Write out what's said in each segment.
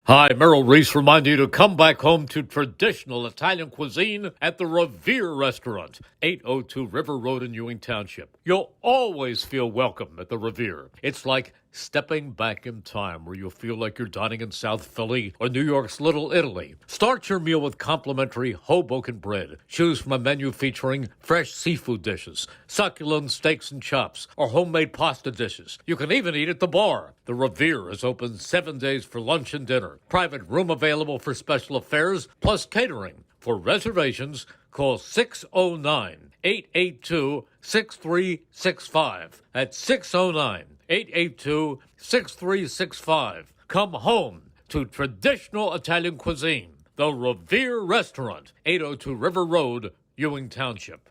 Hi, Merrill Reese reminding you to come back home to traditional Italian cuisine at the Revere Restaurant, 802 River Road in Ewing Township. You'll always feel welcome at the Revere. It's like stepping back in time where you'll feel like you're dining in South Philly or New York's Little Italy. Start your meal with complimentary Hoboken bread. Choose from a menu featuring fresh seafood dishes, succulent steaks and chops, or homemade pasta dishes. You can even eat at the bar. The Revere is open 7 days for lunch and dinner. Private room available for special affairs, plus catering. For reservations, call 609-882-6365. That's 609-882-6365. Come home to traditional Italian cuisine. The Revere Restaurant, 802 River Road, Ewing Township.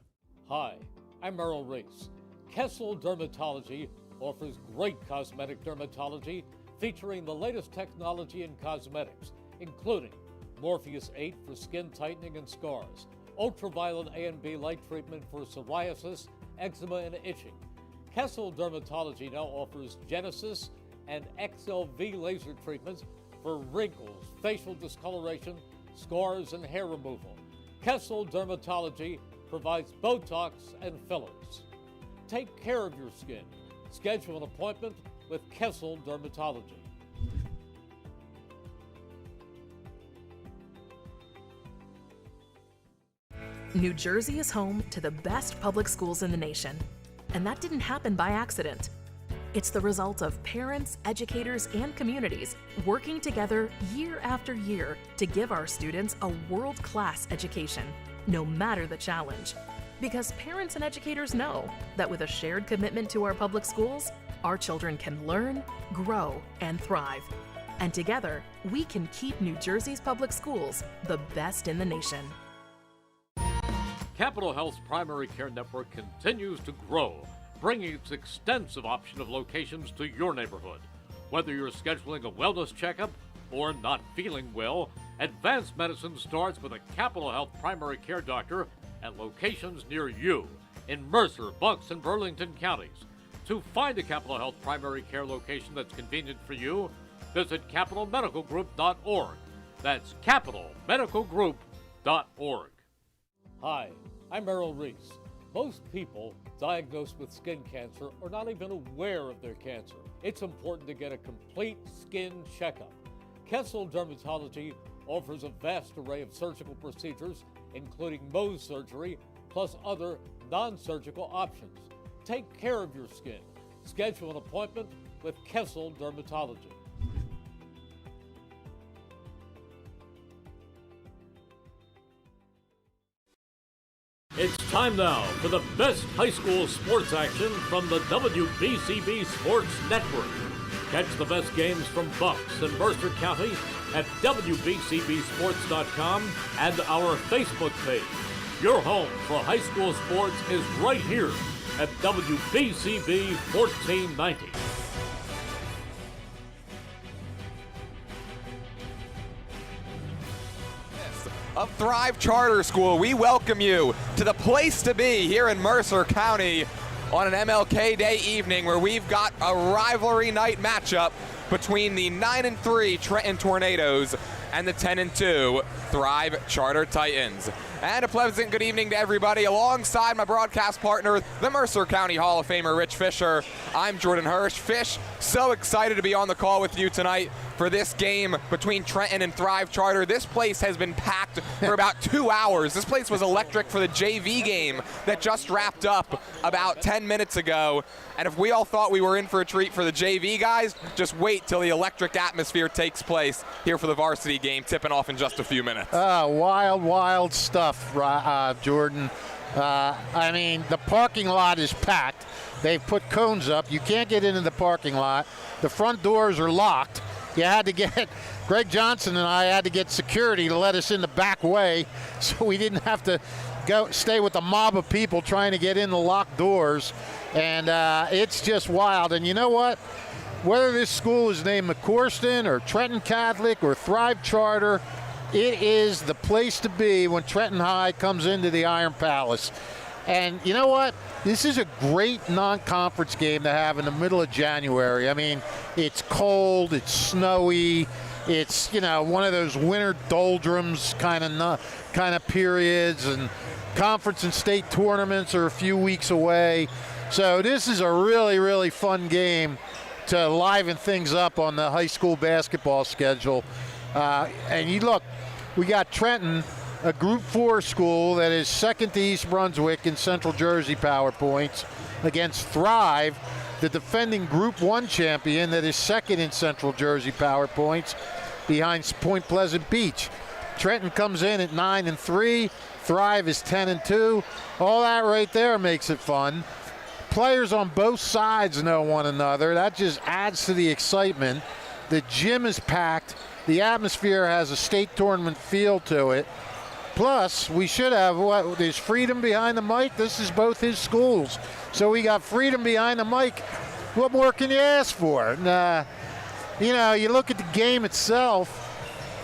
Hi, I'm Merrill Reese. Kessel Dermatology offers great cosmetic dermatology featuring the latest technology in cosmetics, including Morpheus 8 for skin tightening and scars, ultraviolet A and B light treatment for psoriasis, eczema, and itching. Kessel Dermatology now offers Genesis and XLV laser treatments for wrinkles, facial discoloration, scars, and hair removal. Kessel Dermatology provides Botox and fillers. Take care of your skin. Schedule an appointment with Kessel Dermatology. New Jersey is home to the best public schools in the nation, and that didn't happen by accident. It's the result of parents, educators, and communities working together year after year to give our students a world-class education, no matter the challenge. Because parents and educators know that with a shared commitment to our public schools, our children can learn, grow, and thrive. And together, we can keep New Jersey's public schools the best in the nation. Capital Health's primary care network continues to grow, bringing its extensive option of locations to your neighborhood. Whether you're scheduling a wellness checkup or not feeling well, advanced medicine starts with a Capital Health primary care doctor at locations near you in Mercer, Bucks, and Burlington counties. To find a Capital Health primary care location that's convenient for you, visit capitalmedicalgroup.org. That's capitalmedicalgroup.org. Hi, I'm Merrill Reese. Most people diagnosed with skin cancer are not even aware of their cancer. It's important to get a complete skin checkup. Kessel Dermatology offers a vast array of surgical procedures, including Mohs surgery, plus other non-surgical options. Take care of your skin. Schedule an appointment with Kessel Dermatology. It's time now for the best high school sports action from the WBCB Sports Network. Catch the best games from Bucks and Mercer County at WBCBSports.com and our Facebook page. Your home for high school sports is right here at WBCB 1490. Of Thrive Charter School, we welcome you to the place to be here in Mercer County on an MLK Day evening where we've got a rivalry night matchup between the 9-3 Trenton Tornadoes and the 10-2 Thrive Charter Titans. And a pleasant good evening to everybody. Alongside my broadcast partner, the Mercer County Hall of Famer Rich Fisher, I'm Jordan Hirsch. Fish, so excited to be on the call with you tonight for this game between Trenton and Thrive Charter. This place has been packed for about 2 hours. This place was electric for the JV game that just wrapped up about 10 minutes ago. And if we all thought we were in for a treat for the JV guys, just wait till the electric atmosphere takes place here for the varsity game, tipping off in just a few minutes. Wild, wild stuff, Jordan. I mean, the parking lot is packed. They've put cones up. You can't get into the parking lot. The front doors are locked. You had to get, Greg Johnson and I had to get security to let us in the back way so we didn't have to stay with a mob of people trying to get in the locked doors. And it's just wild. And you know what? Whether this school is named McCorston or Trenton Catholic or Thrive Charter, it is the place to be when Trenton High comes into the Iron Palace. And you know what? This is a great non-conference game to have in the middle of January. I mean, it's cold, it's snowy, It's, one of those winter doldrums kind of periods, and conference and state tournaments are a few weeks away. So this is a really, really fun game to liven things up on the high school basketball schedule. And you look, we got Trenton, a Group 4 school that is second to East Brunswick in Central Jersey power points, against Thrive, the defending Group 1 champion that is second in Central Jersey power points, behind Point Pleasant Beach. Trenton comes in at 9-3. Thrive is 10-2. All that right there makes it fun. Players on both sides know one another. That just adds to the excitement. The gym is packed. The atmosphere has a state tournament feel to it. Plus, we should have, there's Freedom behind the mic. This is both his schools. So we got Freedom behind the mic. What more can you ask for? And, you look at the game itself.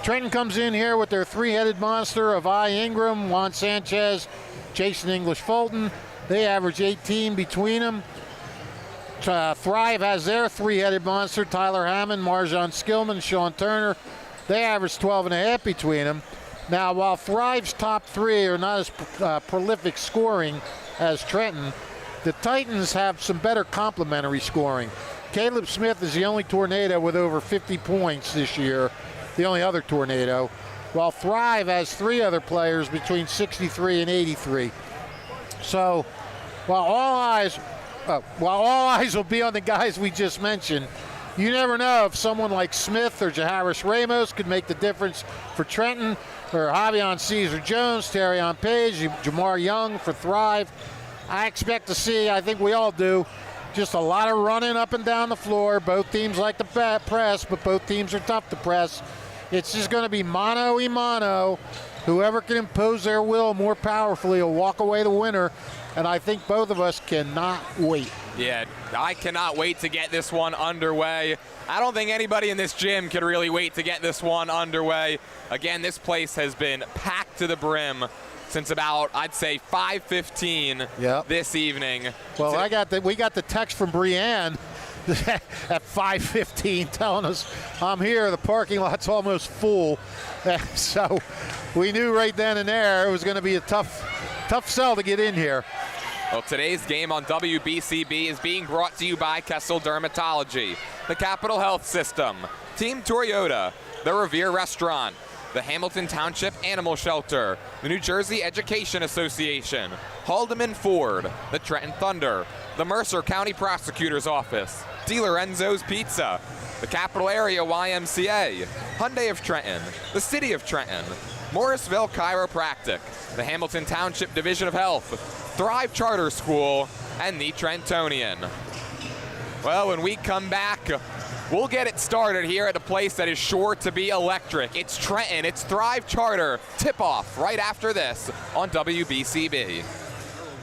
Trenton comes in here with their three-headed monster of I. Ingram, Juan Sanchez, Jason English-Fulton. They average 18 between them. Thrive has their three-headed monster, Tyler Hammond, Marjan Skillman, Sean Turner. They average 12.5 between them. Now, while Thrive's top three are not as prolific scoring as Trenton, the Titans have some better complementary scoring. Caleb Smith is the only Tornado with over 50 points this year, the only other Tornado, while Thrive has three other players between 63 and 83. So, while all eyes will be on the guys we just mentioned, you never know if someone like Smith or Jaharis Ramos could make the difference for Trenton, or Javion Caesar-Jones, Terrion Page, Jamar Young for Thrive. I expect to see, I think we all do, just a lot of running up and down the floor. Both teams like to press, but both teams are tough to press. It's just going to be mano-a-mano. Whoever can impose their will more powerfully will walk away the winner, and I think both of us cannot wait. Yeah, I cannot wait to get this one underway. I don't think anybody in this gym can really wait to get this one underway. Again, this place has been packed to the brim since about, I'd say, 5:15 this evening. Well, we got the text from Brianne at 5:15 telling us, I'm here, the parking lot's almost full. So we knew right then and there it was going to be a tough sell to get in here. Well, today's game on WBCB is being brought to you by Kessel Dermatology, the Capital Health System, Team Toyota, the Revere Restaurant, the Hamilton Township Animal Shelter, the New Jersey Education Association, Haldeman Ford, the Trenton Thunder, the Mercer County Prosecutor's Office, DiLorenzo's Pizza, the Capital Area YMCA, Hyundai of Trenton, the City of Trenton, Morrisville Chiropractic, the Hamilton Township Division of Health, Thrive Charter School, and the Trentonian. Well, when we come back, we'll get it started here at a place that is sure to be electric. It's Trenton, it's Thrive Charter. Tip-off right after this on WBCB.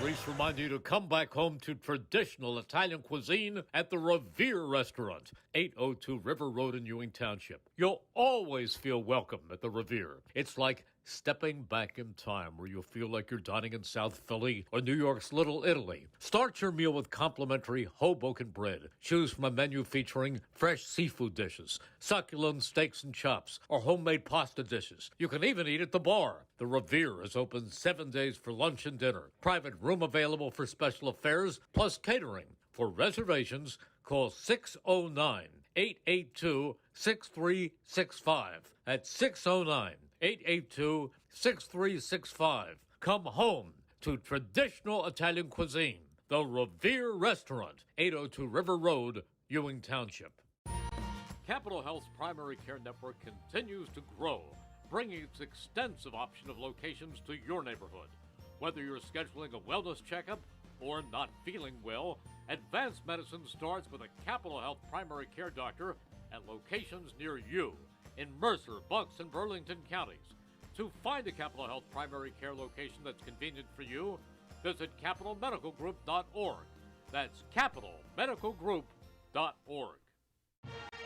Reese remind you to come back home to traditional Italian cuisine at the Revere Restaurant, 802 River Road in Ewing Township. You'll always feel welcome at the Revere. It's like stepping back in time, where you'll feel like you're dining in South Philly or New York's Little Italy. Start your meal with complimentary Hoboken bread. Choose from a menu featuring fresh seafood dishes, succulent steaks and chops, or homemade pasta dishes. You can even eat at the bar. The Revere is open 7 days for lunch and dinner. Private room available for special affairs, plus catering. For reservations, call 609-882-6365. That's 609-882-6365. Come home to traditional Italian cuisine. The Revere Restaurant, 802 River Road, Ewing Township. Capital Health's primary care network continues to grow, bringing its extensive option of locations to your neighborhood. Whether you're scheduling a wellness checkup or not feeling well, advanced medicine starts with a Capital Health primary care doctor at locations near you in Mercer, Bucks, and Burlington counties. To find a Capital Health primary care location that's convenient for you, visit capitalmedicalgroup.org. That's capitalmedicalgroup.org.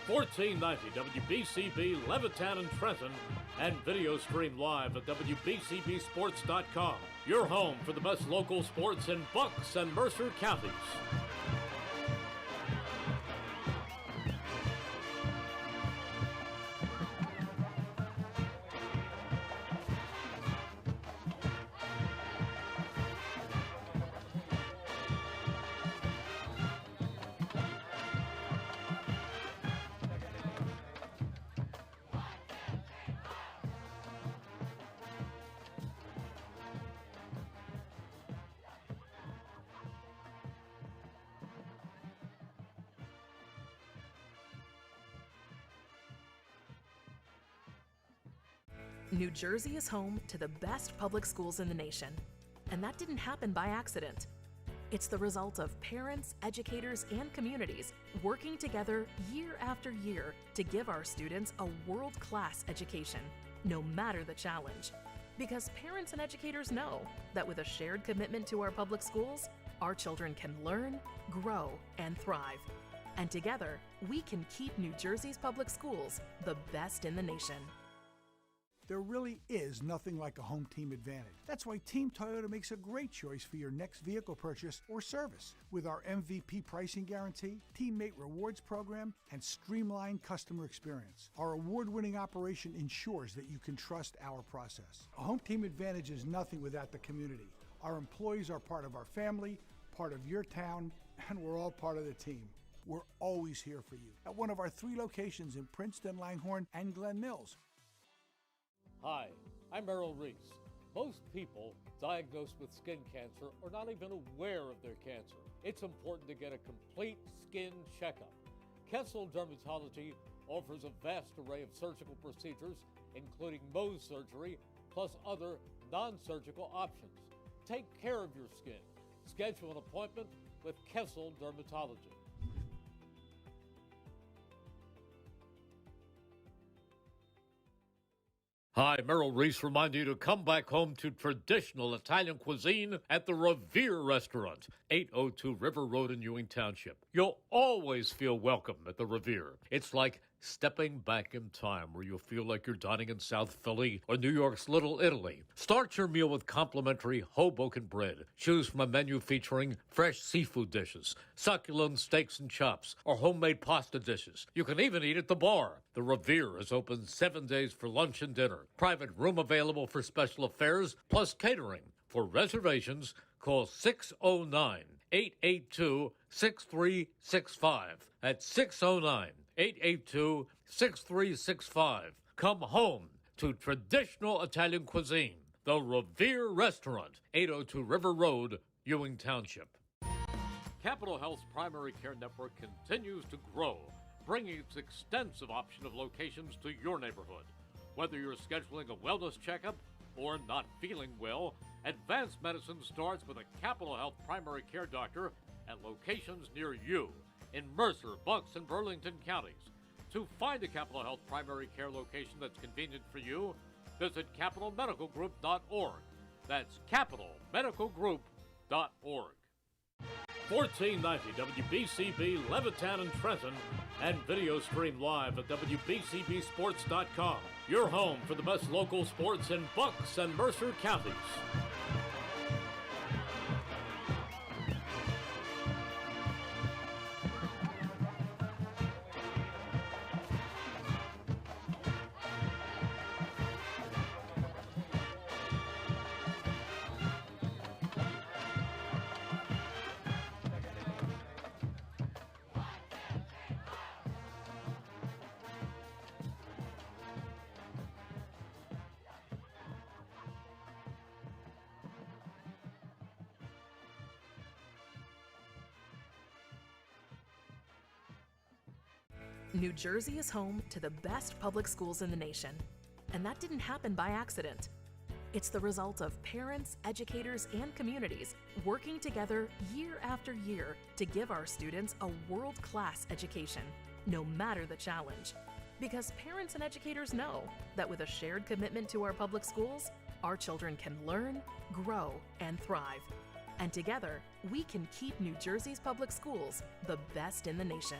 1490 WBCB Levittown and Trenton, and video stream live at WBCBSports.com. Your home for the best local sports in Bucks and Mercer counties. New Jersey is home to the best public schools in the nation, and that didn't happen by accident. It's the result of parents, educators, and communities working together year after year to give our students a world-class education, no matter the challenge. Because parents and educators know that with a shared commitment to our public schools, our children can learn, grow, and thrive. And together, we can keep New Jersey's public schools the best in the nation. There really is nothing like a home team advantage. That's why Team Toyota makes a great choice for your next vehicle purchase or service. With our MVP pricing guarantee, teammate rewards program, and streamlined customer experience, our award-winning operation ensures that you can trust our process. A home team advantage is nothing without the community. Our employees are part of our family, part of your town, and we're all part of the team. We're always here for you at one of our 3 locations in Princeton, Langhorne, and Glen Mills. Hi, I'm Merrill Reese. Most people diagnosed with skin cancer are not even aware of their cancer. It's important to get a complete skin checkup. Kessel Dermatology offers a vast array of surgical procedures, including Mohs surgery, plus other non-surgical options. Take care of your skin. Schedule an appointment with Kessel Dermatology. Hi, Merrill Reese reminding you to come back home to traditional Italian cuisine at the Revere Restaurant, 802 River Road in Ewing Township. You'll always feel welcome at the Revere. It's like stepping back in time where you'll feel like you're dining in South Philly or New York's Little Italy. Start your meal with complimentary Hoboken bread. Choose from a menu featuring fresh seafood dishes, succulent steaks and chops, or homemade pasta dishes. You can even eat at the bar. The Revere is open 7 days for lunch and dinner. Private room available for special affairs, plus catering. For reservations, call 609-882-6365. That's 609-882-6365. Come home to traditional Italian cuisine. The Revere Restaurant, 802 River Road, Ewing Township. Capital Health's primary care network continues to grow, bringing its extensive option of locations to your neighborhood. Whether you're scheduling a wellness checkup or not feeling well, advanced medicine starts with a Capital Health primary care doctor at locations near you in Mercer, Bucks, and Burlington counties. To find a Capital Health primary care location that's convenient for you, visit capitalmedicalgroup.org. That's capitalmedicalgroup.org. 1490 WBCB Levittown and Trenton, and video stream live at WBCBSports.com. Your home for the best local sports in Bucks and Mercer counties. New Jersey is home to the best public schools in the nation, and that didn't happen by accident. It's the result of parents, educators, and communities working together year after year to give our students a world-class education, no matter the challenge. Because parents and educators know that with a shared commitment to our public schools, our children can learn, grow, and thrive. And together, we can keep New Jersey's public schools the best in the nation.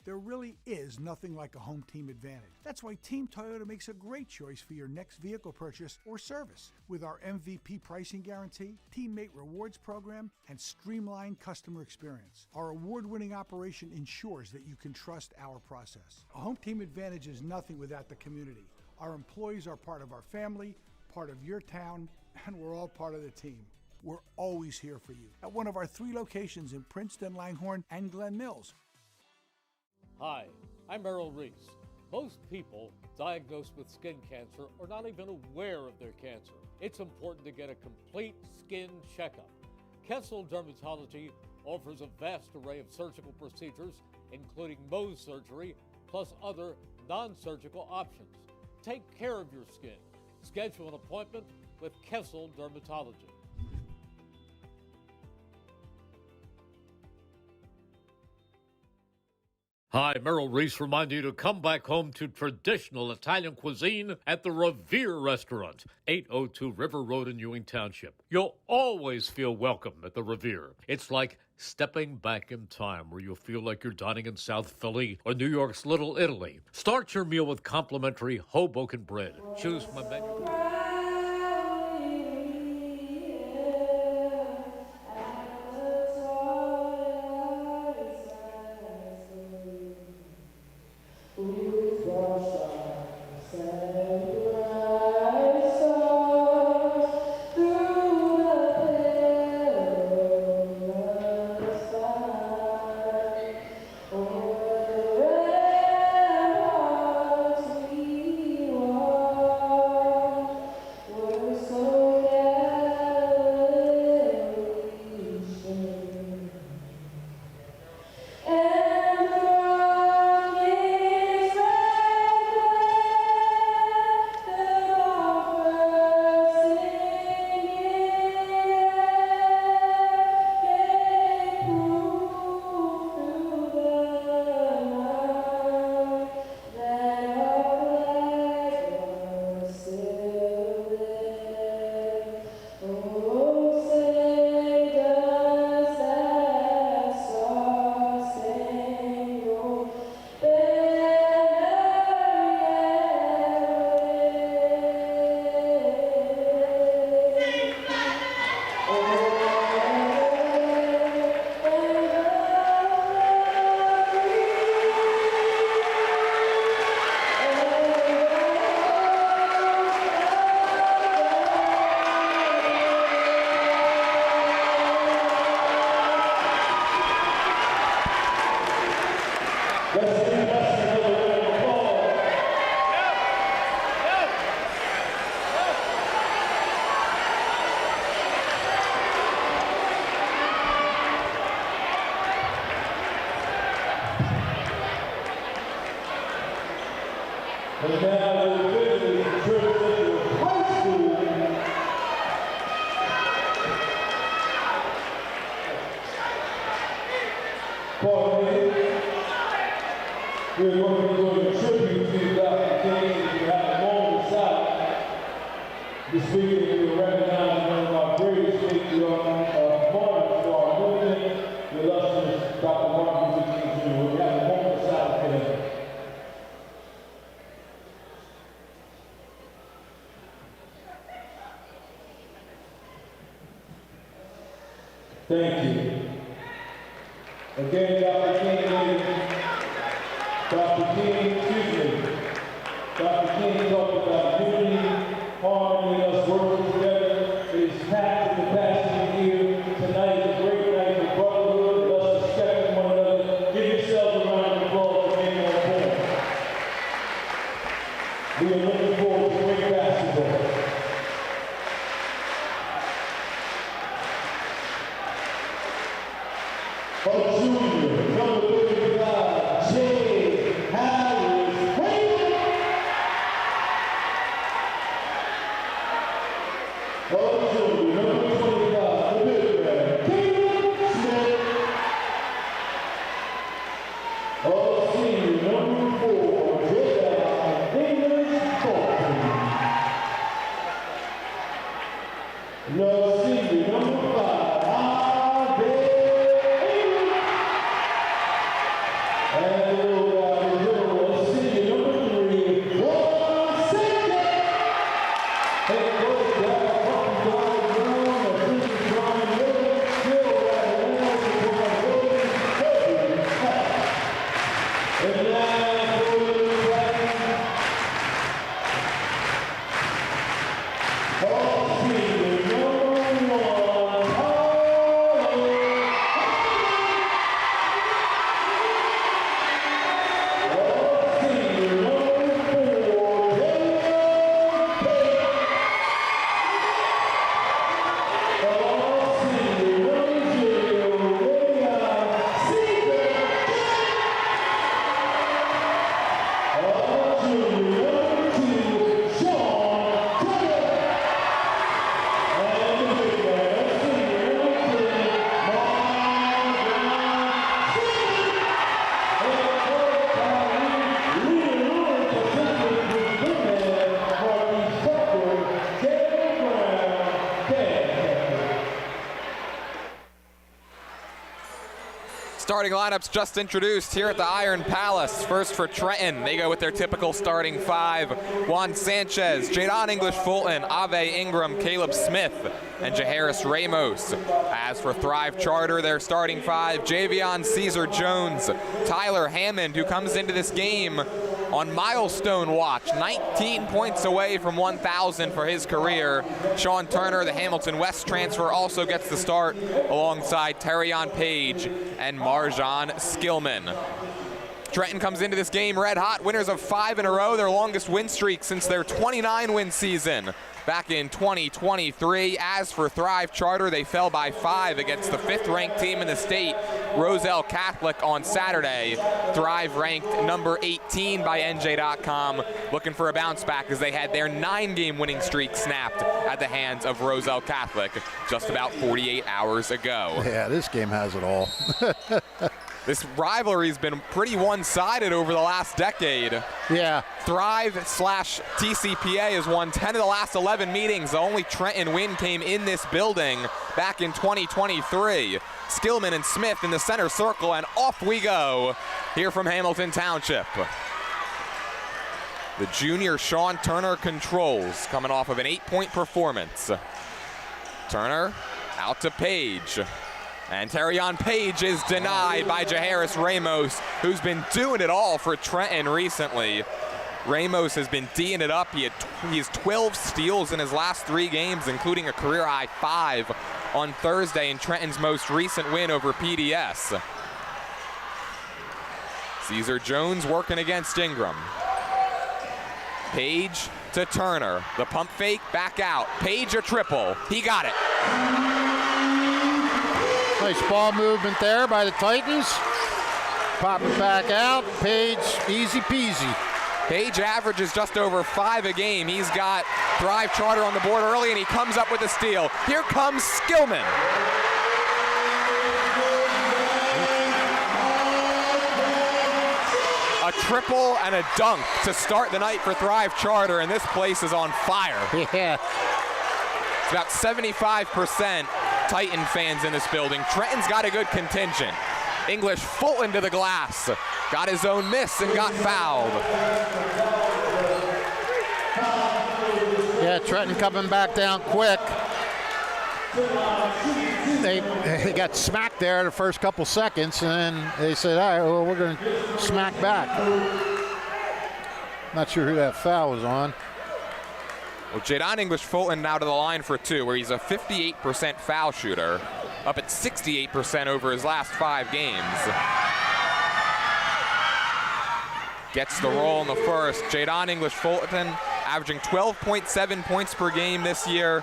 There really is nothing like a home team advantage. That's why Team Toyota makes a great choice for your next vehicle purchase or service. With our MVP pricing guarantee, teammate rewards program, and streamlined customer experience, our award-winning operation ensures that you can trust our process. A home team advantage is nothing without the community. Our employees are part of our family, part of your town, and we're all part of the team. We're always here for you at one of our 3 locations in Princeton, Langhorne, and Glen Mills. Hi, I'm Merrill Reese. Most people diagnosed with skin cancer are not even aware of their cancer. It's important to get a complete skin checkup. Kessel Dermatology offers a vast array of surgical procedures, including Mohs surgery, plus other non-surgical options. take care of your skin. Schedule an appointment with Kessel Dermatology. Hi, Merrill Reese reminding you to come back home to traditional Italian cuisine at the Revere Restaurant, 802 River Road in Ewing Township. You'll always feel welcome at the Revere. It's like stepping back in time where you'll feel like you're dining in South Philly or New York's Little Italy. Start your meal with complimentary Hoboken bread. Choose from a menu. And now we're visiting Trenton High School. We're going to be doing a tribute to Dr. King. If you have a moment of silence, this weekend we will recognize one of our greatest martyrs for our movement, the illustrious Dr. Martin Luther King Jr. We have a moment of silence for him. Thank you. Again, Dr. King talked about unity, harmony, and us working together. It is packed with capacity here. Tonight is a great night for brotherhood and us respecting one another. Give yourselves a round of applause for being on board. We are looking forward to great basketball. A junior, number 35, Jay Harris. A junior, number 25, the big man, Caleb Smith. A senior, number 4, Jedi English Sports. starting lineups just introduced here at the Iron Palace. First for Trenton, they go with their typical starting five. Juan Sanchez, Jadon English-Fulton, Ave Ingram, Caleb Smith, and Jaharis Ramos. As for Thrive Charter, their starting five, Javion Caesar Jones, Tyler Hammond, who comes into this game on milestone watch, 19 points away from 1,000 for his career. Sean Turner, the Hamilton West transfer, also gets the start alongside Terrion Page and Marjan Skillman. Trenton comes into this game red hot, winners of 5 in a row, their longest win streak since their 29-win season back in 2023. As for Thrive Charter, they fell by 5 against the 5th-ranked team in the state, Roselle Catholic, on Saturday. Thrive ranked number 18 by NJ.com, looking for a bounce back as they had their 9-game winning streak snapped at the hands of Roselle Catholic just about 48 hours ago. Yeah, this game has it all. This rivalry's been pretty one-sided over the last decade. Yeah. Thrive/TCPA has won 10 of the last 11 meetings. The only Trenton win came in this building back in 2023. Skillman and Smith in the center circle, and off we go here from Hamilton Township. The junior Sean Turner controls, coming off of an 8-point performance. Turner out to Page. And Terrion Page is denied by Jaharis Ramos, who's been doing it all for Trenton recently. Ramos has been D'ing it up. He has 12 steals in his last 3 games, including a career-high 5 on Thursday in Trenton's most recent win over PDS. Caesar Jones working against Ingram. Page to Turner. The pump fake, back out. Page a triple. He got it. Nice ball movement there by the Titans. Pop it back out. Page, easy peasy. Page averages just over 5 a game. He's got Thrive Charter on the board early, and he comes up with a steal. Here comes Skillman. A triple and a dunk to start the night for Thrive Charter, and this place is on fire. Yeah. It's about 75% Titan fans in this building. Trenton's got a good contingent. English-Fulton to the glass. Got his own miss and got fouled. Yeah, Trenton coming back down quick. They got smacked there the first couple seconds, and then they said, all right, well, we're going to smack back. Not sure who that foul was on. Well, Jadon English-Fulton now to the line for 2, where he's a 58% foul shooter, up at 68% over his last 5 games. Gets the roll in the first. Jadon English-Fulton averaging 12.7 points per game this year.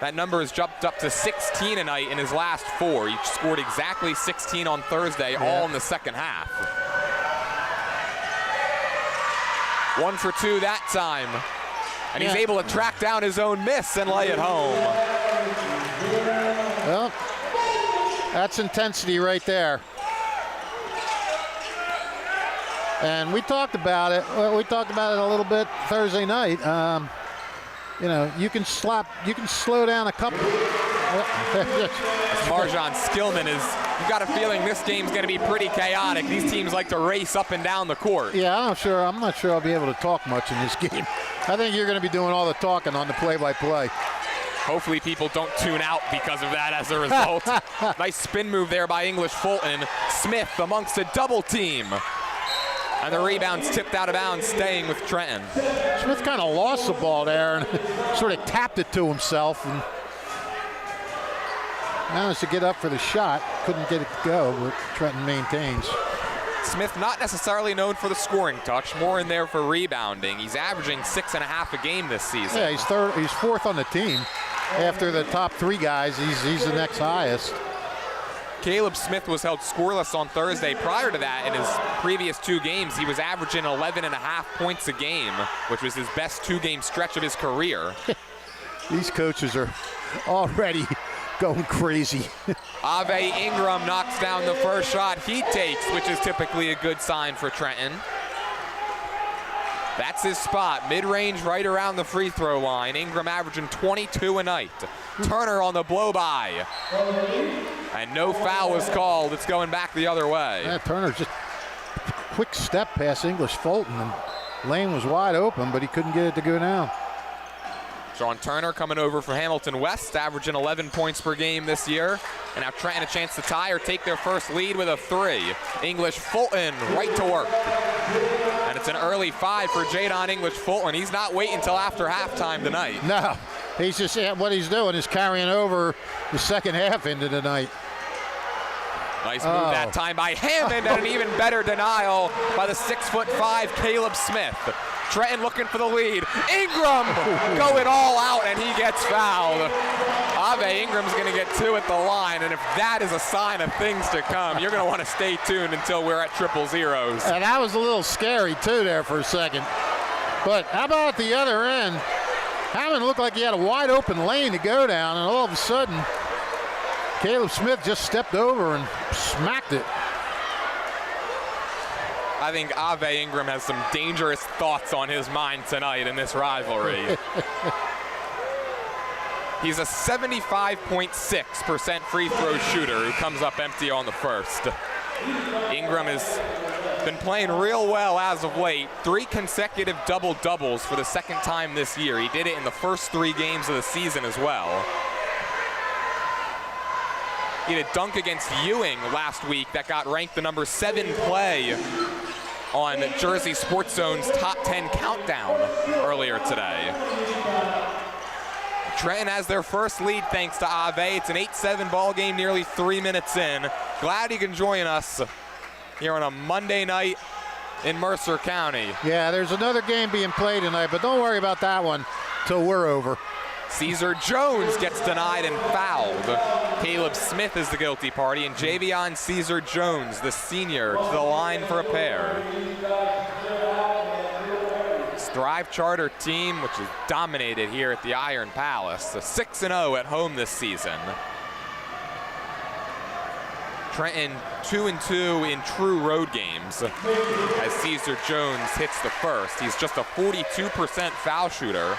That number has jumped up to 16 tonight in his last 4. He scored exactly 16 on Thursday, all in the second half. 1 for 2 that time. And he's able to track down his own miss and lay it home. Well, that's intensity right there. And we talked about it. Well, we talked about it a little bit Thursday night. You know, you can slow down a couple. Marjan Skillman you've got a feeling this game's going to be pretty chaotic. These teams like to race up and down the court. Yeah, I'm not sure I'll be able to talk much in this game. I think you're going to be doing all the talking on the play-by-play. Hopefully people don't tune out because of that as a result. Nice spin move there by English-Fulton. Smith amongst a double team. And the rebound's tipped out of bounds, staying with Trenton. Smith kind of lost the ball there and sort of tapped it to himself and managed to get up for the shot. Couldn't get it to go, but Trenton maintains. Smith not necessarily known for the scoring touch, more in there for rebounding. He's averaging 6.5 a game this season. Yeah, he's 4th on the team. After the top 3 guys, he's the next highest. Caleb Smith was held scoreless on Thursday. Prior to that, in his previous 2 games, he was averaging 11.5 points a game, which was his best 2-game stretch of his career. These coaches are already going crazy. Ave Ingram knocks down the first shot he takes, which is typically a good sign for Trenton. That's his spot, mid-range right around the free throw line. Ingram averaging 22 a night. Turner on the blow-by. And no foul was called. It's going back the other way. Yeah, Turner just quick step past English Fulton, and lane was wide open, but he couldn't get it to go down. Sean Turner coming over from Hamilton West, averaging 11 points per game this year. And now Trenton a chance to tie or take their first lead with a 3. English Fulton right to work. And it's an early 5 for Jadon English Fulton. He's not waiting until after halftime tonight. No, he's just, what he's doing is carrying over the second half into the night. Nice move that time by Hammond, and an even better denial by the 6'5" Caleb Smith. Trenton looking for the lead. Ingram going all out, and he gets fouled. Ave Ingram's going to get 2 at the line, and if that is a sign of things to come, you're going to want to stay tuned until we're at triple zeros. And that was a little scary, too, there for a second. But how about at the other end? Hammond looked like he had a wide open lane to go down, and all of a sudden, Caleb Smith just stepped over and smacked it. I think Ave Ingram has some dangerous thoughts on his mind tonight in this rivalry. He's a 75.6% free throw shooter who comes up empty on the first. Ingram has been playing real well as of late. 3 consecutive double-doubles for the second time this year. He did it in the first 3 games of the season as well. He had a dunk against Ewing last week that got ranked the number 7 play on Jersey Sports Zone's top 10 countdown earlier today. Trenton has their first lead thanks to Ave. It's an 8-7 ball game, nearly 3 minutes in. Glad you can join us here on a Monday night in Mercer County. Yeah, there's another game being played tonight, but don't worry about that one till we're over. Caesar Jones gets denied and fouled. Caleb Smith is the guilty party, and Javion Caesar Jones, the senior, to the line for a pair. This Thrive Charter team, which is dominated here at the Iron Palace, a 6-0 at home this season. Trenton 2-2 in true road games as Caesar Jones hits the first. He's just a 42% foul shooter.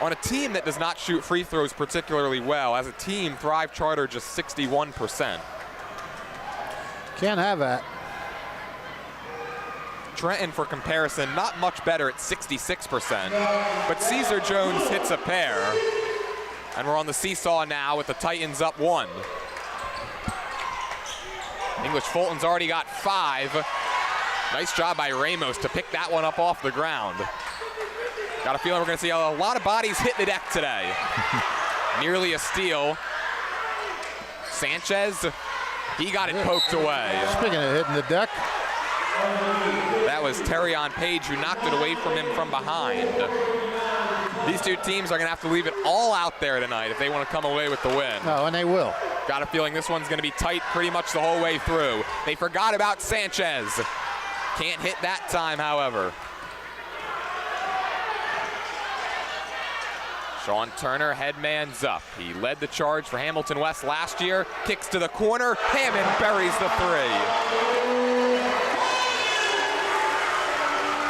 On a team that does not shoot free throws particularly well, as a team, Thrive Charter just 61%. Can't have that. Trenton, for comparison, not much better at 66%. But Caesar Jones hits a pair. And we're on the seesaw now with the Titans up 1. English Fulton's already got 5. Nice job by Ramos to pick that one up off the ground. Got a feeling we're going to see a lot of bodies hit the deck today. Nearly a steal. Sanchez, he got it poked away. Speaking of hitting the deck. That was Terrion Page who knocked it away from him from behind. These two teams are going to have to leave it all out there tonight if they want to come away with the win. Oh, and they will. Got a feeling this one's going to be tight pretty much the whole way through. They forgot about Sanchez. Can't hit that time, however. Sean Turner, headman's up. He led the charge for Hamilton West last year. Kicks to the corner. Hammond buries the 3.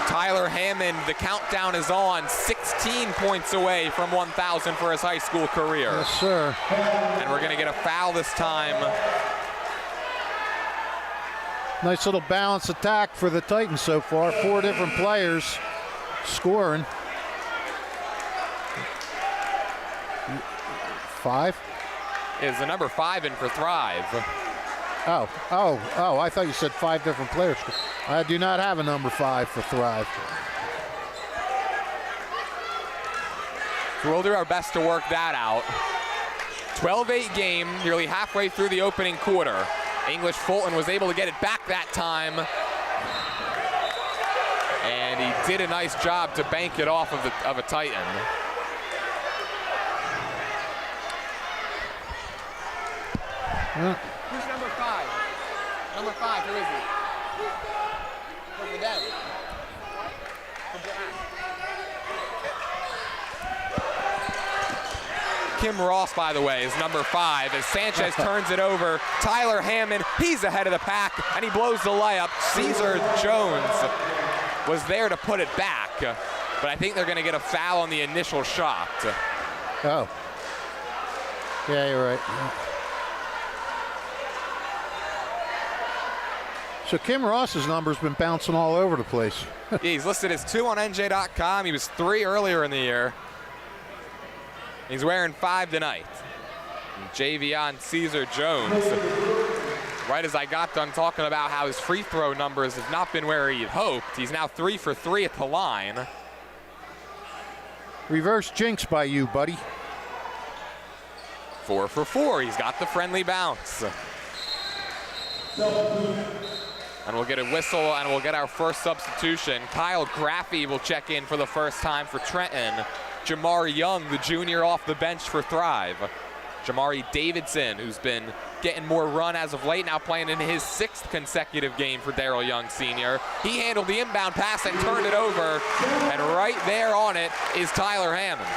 Tyler Hammond, the countdown is on. 16 points away from 1,000 for his high school career. Yes, sir. And we're going to get a foul this time. Nice little balanced attack for the Titans so far. 4 different players scoring. 5 is the number 5 in for Thrive. Oh, I thought you said 5 different players. I do not have a number 5 for Thrive. So we'll do our best to work that out. 12-8 game, nearly halfway through the opening quarter. English Fulton was able to get it back that time. And he did a nice job to bank it off of a Titan. Who's number 5? Number 5, who is he? For the dead. Kim Ross, by the way, is number 5 as Sanchez turns it over. Tyler Hammond, he's ahead of the pack, and he blows the layup. Caesar Jones was there to put it back, but I think they're going to get a foul on the initial shot. Oh. Yeah, you're right. Yeah. So Kim Ross's number's been bouncing all over the place. Yeah, he's listed as 2 on NJ.com. He was 3 earlier in the year. He's wearing 5 tonight. And Javion Caesar Jones, right as I got done talking about how his free throw numbers have not been where he'd hoped, he's now 3 for 3 at the line. Reverse jinx by you, buddy. 4 for 4. He's got the friendly bounce. And we'll get a whistle, and we'll get our first substitution. Kyle Graffey will check in for the first time for Trenton. Jamari Young, the junior, off the bench for Thrive. Jamari Davidson, who's been getting more run as of late, now playing in his 6th consecutive game for Darrell Young Sr. He handled the inbound pass and turned it over, and right there on it is Tyler Hammond.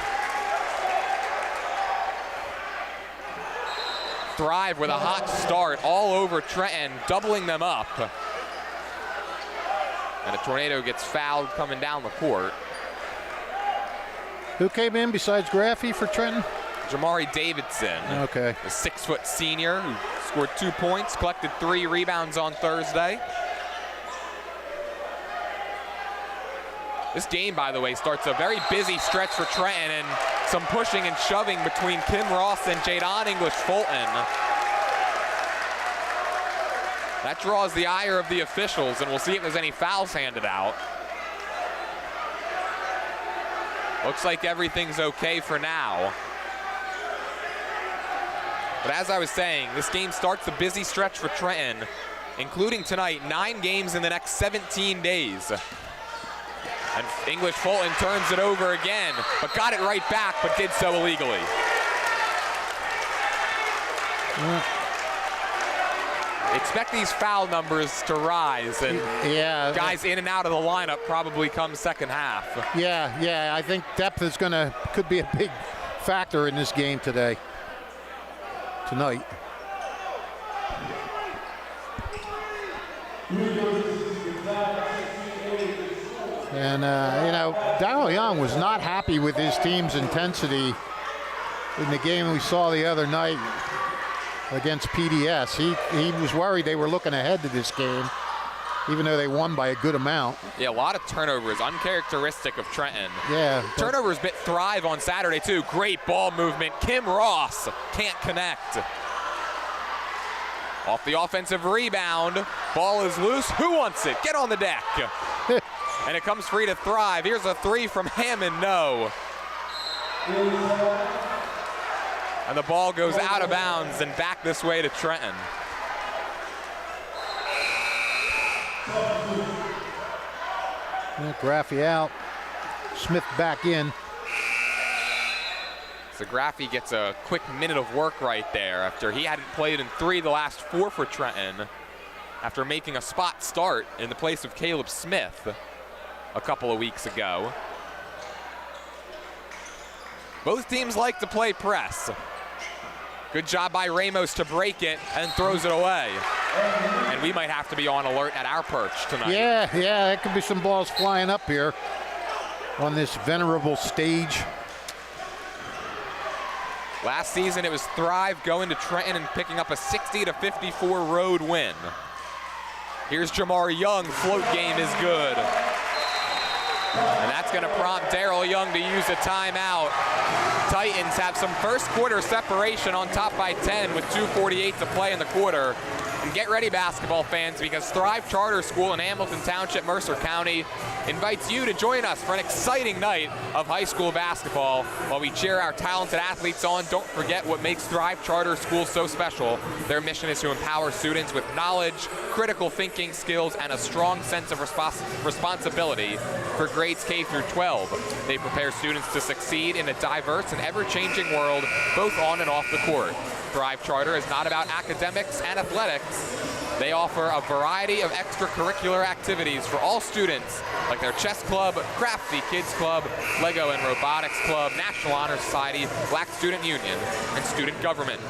Thrive with a hot start all over Trenton, doubling them up. And a Tornado gets fouled coming down the court. Who came in besides Graffey for Trenton? Jamari Davidson. Okay. The 6-foot senior who scored 2 points, collected 3 rebounds on Thursday. This game, by the way, starts a very busy stretch for Trenton and some pushing and shoving between Kim Ross and Jadon English-Fulton. That draws the ire of the officials, and we'll see if there's any fouls handed out. Looks like everything's okay for now. But as I was saying, this game starts a busy stretch for Trenton, including tonight, 9 games in the next 17 days. And English-Fulton turns it over again, but got it right back, but did so illegally. Expect these foul numbers to rise, and guys in and out of the lineup probably come second half. Yeah, I think depth could be a big factor in this game tonight. And Darrell Young was not happy with his team's intensity in the game we saw the other night against PDS. He was worried they were looking ahead to this game, even though they won by a good amount. Yeah, a lot of turnovers, uncharacteristic of Trenton. Yeah. Turnovers bit Thrive on Saturday, too. Great ball movement. Kim Ross can't connect. Off the offensive rebound. Ball is loose. Who wants it? Get on the deck. And it comes free to Thrive. Here's a 3 from Hammond. No. And the ball goes out of bounds and back this way to Trenton. Graffey out. Smith back in. So Graffey gets a quick minute of work right there after he hadn't played in 3 of the last 4 for Trenton, after making a spot start in the place of Caleb Smith a couple of weeks ago. Both teams like to play press. Good job by Ramos to break it and throws it away. And we might have to be on alert at our perch tonight. Yeah, there could be some balls flying up here on this venerable stage. Last season it was Thrive going to Trenton and picking up a 60-54 road win. Here's Jamari Young, float game is good. And that's going to prompt Darrell Young to use a timeout. Titans have some first quarter separation on top by 10 with 2:48 to play in the quarter. And get ready, basketball fans, because Thrive Charter School in Hamilton Township, Mercer County, invites you to join us for an exciting night of high school basketball. While we cheer our talented athletes on, don't forget what makes Thrive Charter School so special. Their mission is to empower students with knowledge, critical thinking skills, and a strong sense of responsibility for grades K through 12. They prepare students to succeed in a diverse and ever-changing world, both on and off the court. Thrive Charter is not about academics and athletics. They offer a variety of extracurricular activities for all students, like their chess club, Crafty Kids Club, Lego and Robotics Club, National Honor Society, Black Student Union, and student government.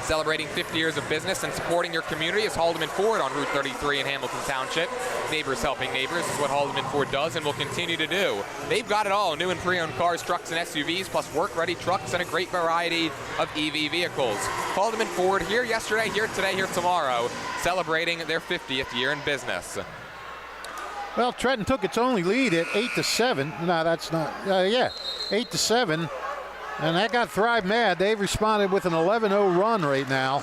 Celebrating 50 years of business and supporting your community is Haldeman Ford on Route 33 in Hamilton Township. Neighbors helping neighbors is what Haldeman Ford does and will continue to do. They've got it all, new and pre-owned cars, trucks, and SUVs, plus work-ready trucks and a great variety of EV vehicles. Haldeman Ford, here yesterday, here today, here tomorrow, celebrating their 50th year in business. Well, Trenton took its only lead at 8-7. No, that's not, 8-7. And that got Thrive mad. They've responded with an 11-0 run right now.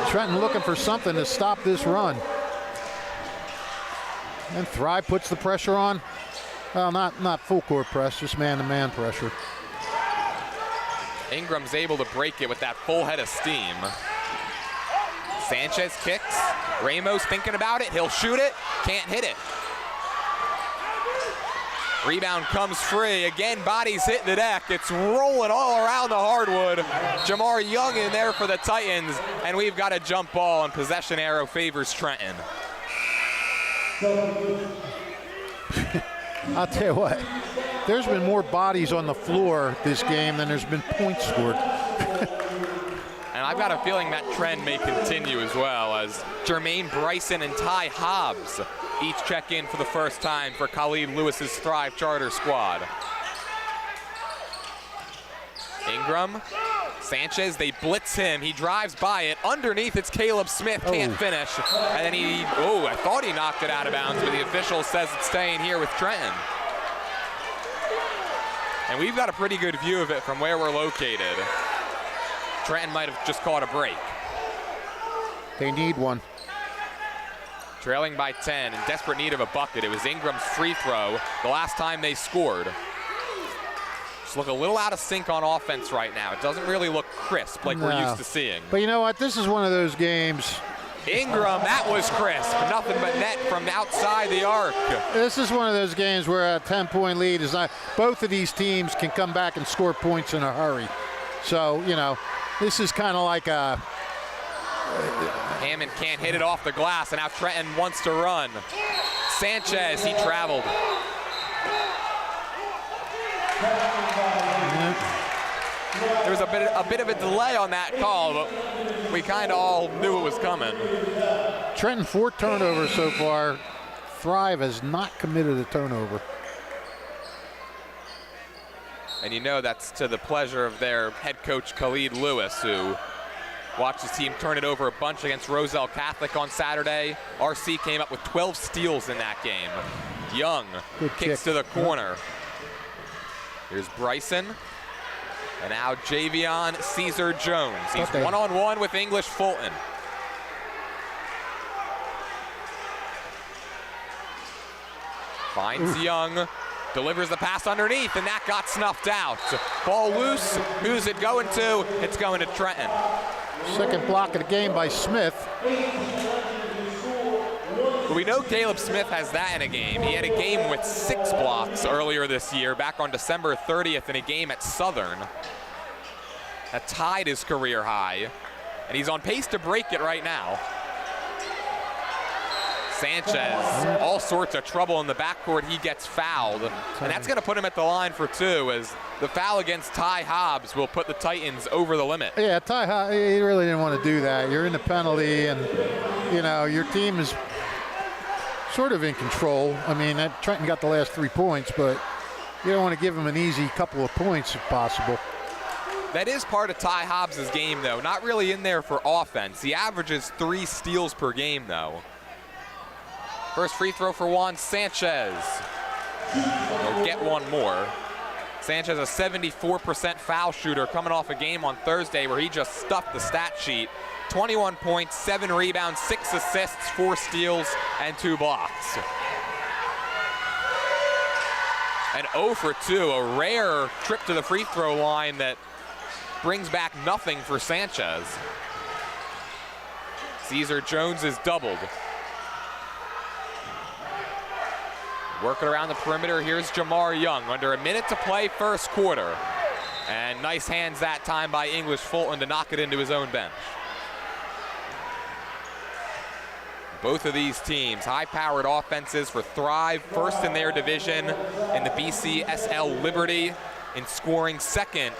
Trenton looking for something to stop this run. And Thrive puts the pressure on. Well, not full court press, just man-to-man pressure. Ingram's able to break it with that full head of steam. Sanchez kicks. Ramos thinking about it. He'll shoot it. Can't hit it. Rebound comes free. Again, bodies hit the deck. It's rolling all around the hardwood. Jamar Young in there for the Titans. And we've got a jump ball, and possession arrow favors Trenton. I'll tell you what. There's been more bodies on the floor this game than there's been points scored. And I've got a feeling that trend may continue as well, as Jermaine Bryson and Ty Hobbs each check in for the first time for Khalid Lewis's Thrive Charter squad. Ingram, Sanchez, they blitz him. He drives by it. Underneath, it's Caleb Smith. Can't finish. And then I thought he knocked it out of bounds, but the official says it's staying here with Trenton. And we've got a pretty good view of it from where we're located. Trenton might have just caught a break. They need one. Trailing by 10, in desperate need of a bucket. It was Ingram's free throw the last time they scored. Just look a little out of sync on offense right now. It doesn't really look crisp like we're used to seeing. But you know what? This is one of those games. Ingram, that was crisp. Nothing but net from outside the arc. This is one of those games where a 10-point lead is not. Both of these teams can come back and score points in a hurry. So, you know, this is kind of like a. Hammond can't hit it off the glass, and now Trenton wants to run. Sanchez, he traveled. There was a bit of a delay on that call, but we kind of all knew it was coming. Trenton 4 turnovers so far. Thrive has not committed a turnover. And you know that's to the pleasure of their head coach Khalid Lewis, who watched his team turn it over a bunch against Roselle Catholic on Saturday. RC came up with 12 steals in that game. Young kicks to the corner. Here's Bryson. And now Javion Caesar Jones. He's one-on-one with English Fulton. Finds Young. Delivers the pass underneath, and that got snuffed out. Ball loose. Who's it going to? It's going to Trenton. Second block of the game by Smith. But we know Caleb Smith has that in a game. He had a game with 6 blocks earlier this year, back on December 30th in a game at Southern. That tied his career high, and he's on pace to break it right now. Sanchez, all sorts of trouble in the backcourt. He gets fouled, and that's going to put him at the line for 2, as the foul against Ty Hobbs will put the Titans over the limit. Yeah, Ty Hobbs, he really didn't want to do that. You're in the penalty, and, you know, your team is sort of in control. I mean, Trenton got the last 3 points, but you don't want to give him an easy couple of points if possible. That is part of Ty Hobbs' game, though. Not really in there for offense. He averages 3 steals per game, though. First free throw for Juan Sanchez. He'll get one more. Sanchez, a 74% foul shooter, coming off a game on Thursday where he just stuffed the stat sheet. 21 points, 7 rebounds, 6 assists, 4 steals, and 2 blocks. And 0 for 2, a rare trip to the free throw line that brings back nothing for Sanchez. Caesar Jones is doubled. Working around the perimeter, here's Jamar Young. Under a minute to play, first quarter. And nice hands that time by English Fulton to knock it into his own bench. Both of these teams, high-powered offenses for Thrive, first in their division in the BCSL Liberty, in scoring second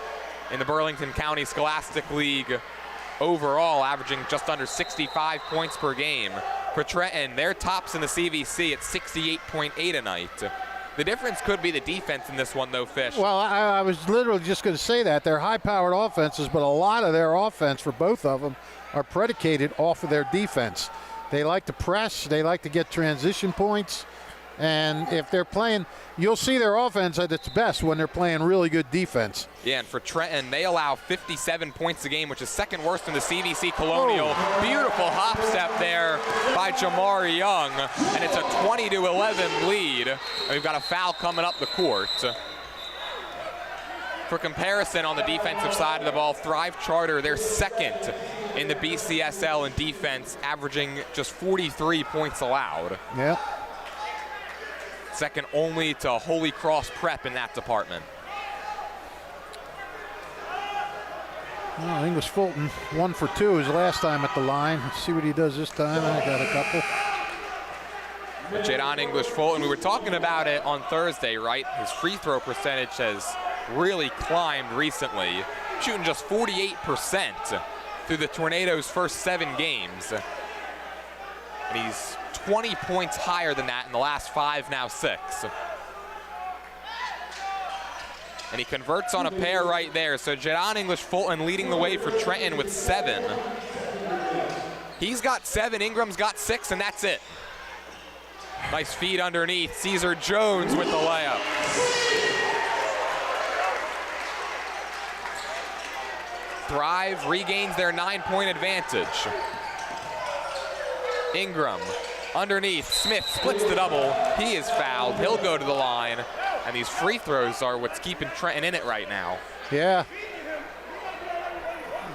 in the Burlington County Scholastic League overall, averaging just under 65 points per game. For Trenton, they're tops in the CVC at 68.8 a night. The difference could be the defense in this one, though, Fish. Well, I was literally just going to say that. They're high-powered offenses, but a lot of their offense for both of them are predicated off of their defense. They like to press. They like to get transition points. And if they're playing, you'll see their offense at its best when they're playing really good defense. Yeah, and for Trenton, they allow 57 points a game, which is second worst in the CVC Colonial. Oh. Beautiful hop step there by Jamar Young, and it's a 20-11 lead. And we've got a foul coming up the court. For comparison, on the defensive side of the ball, Thrive Charter, they're second in the BCSL in defense, averaging just 43 points allowed. Yeah. Second only to Holy Cross Prep in that department. Well, English Fulton 1 for 2 his last time at the line. Let's see what he does this time. I got a couple. Jadon English Fulton, we were talking about it on Thursday, right? His free throw percentage has really climbed recently, shooting just 48% through the Tornadoes' first 7 games. And he's 20 points higher than that in the last 5, now 6. And he converts on a pair right there. So Jadon English Fulton leading the way for Trenton with 7. He's got 7, Ingram's got 6, and that's it. Nice feed underneath. Caesar Jones with the layup. Thrive regains their 9-point advantage. Ingram underneath. Smith splits the double. He is fouled. He'll go to the line. And these free throws are what's keeping Trenton in it right now. Yeah.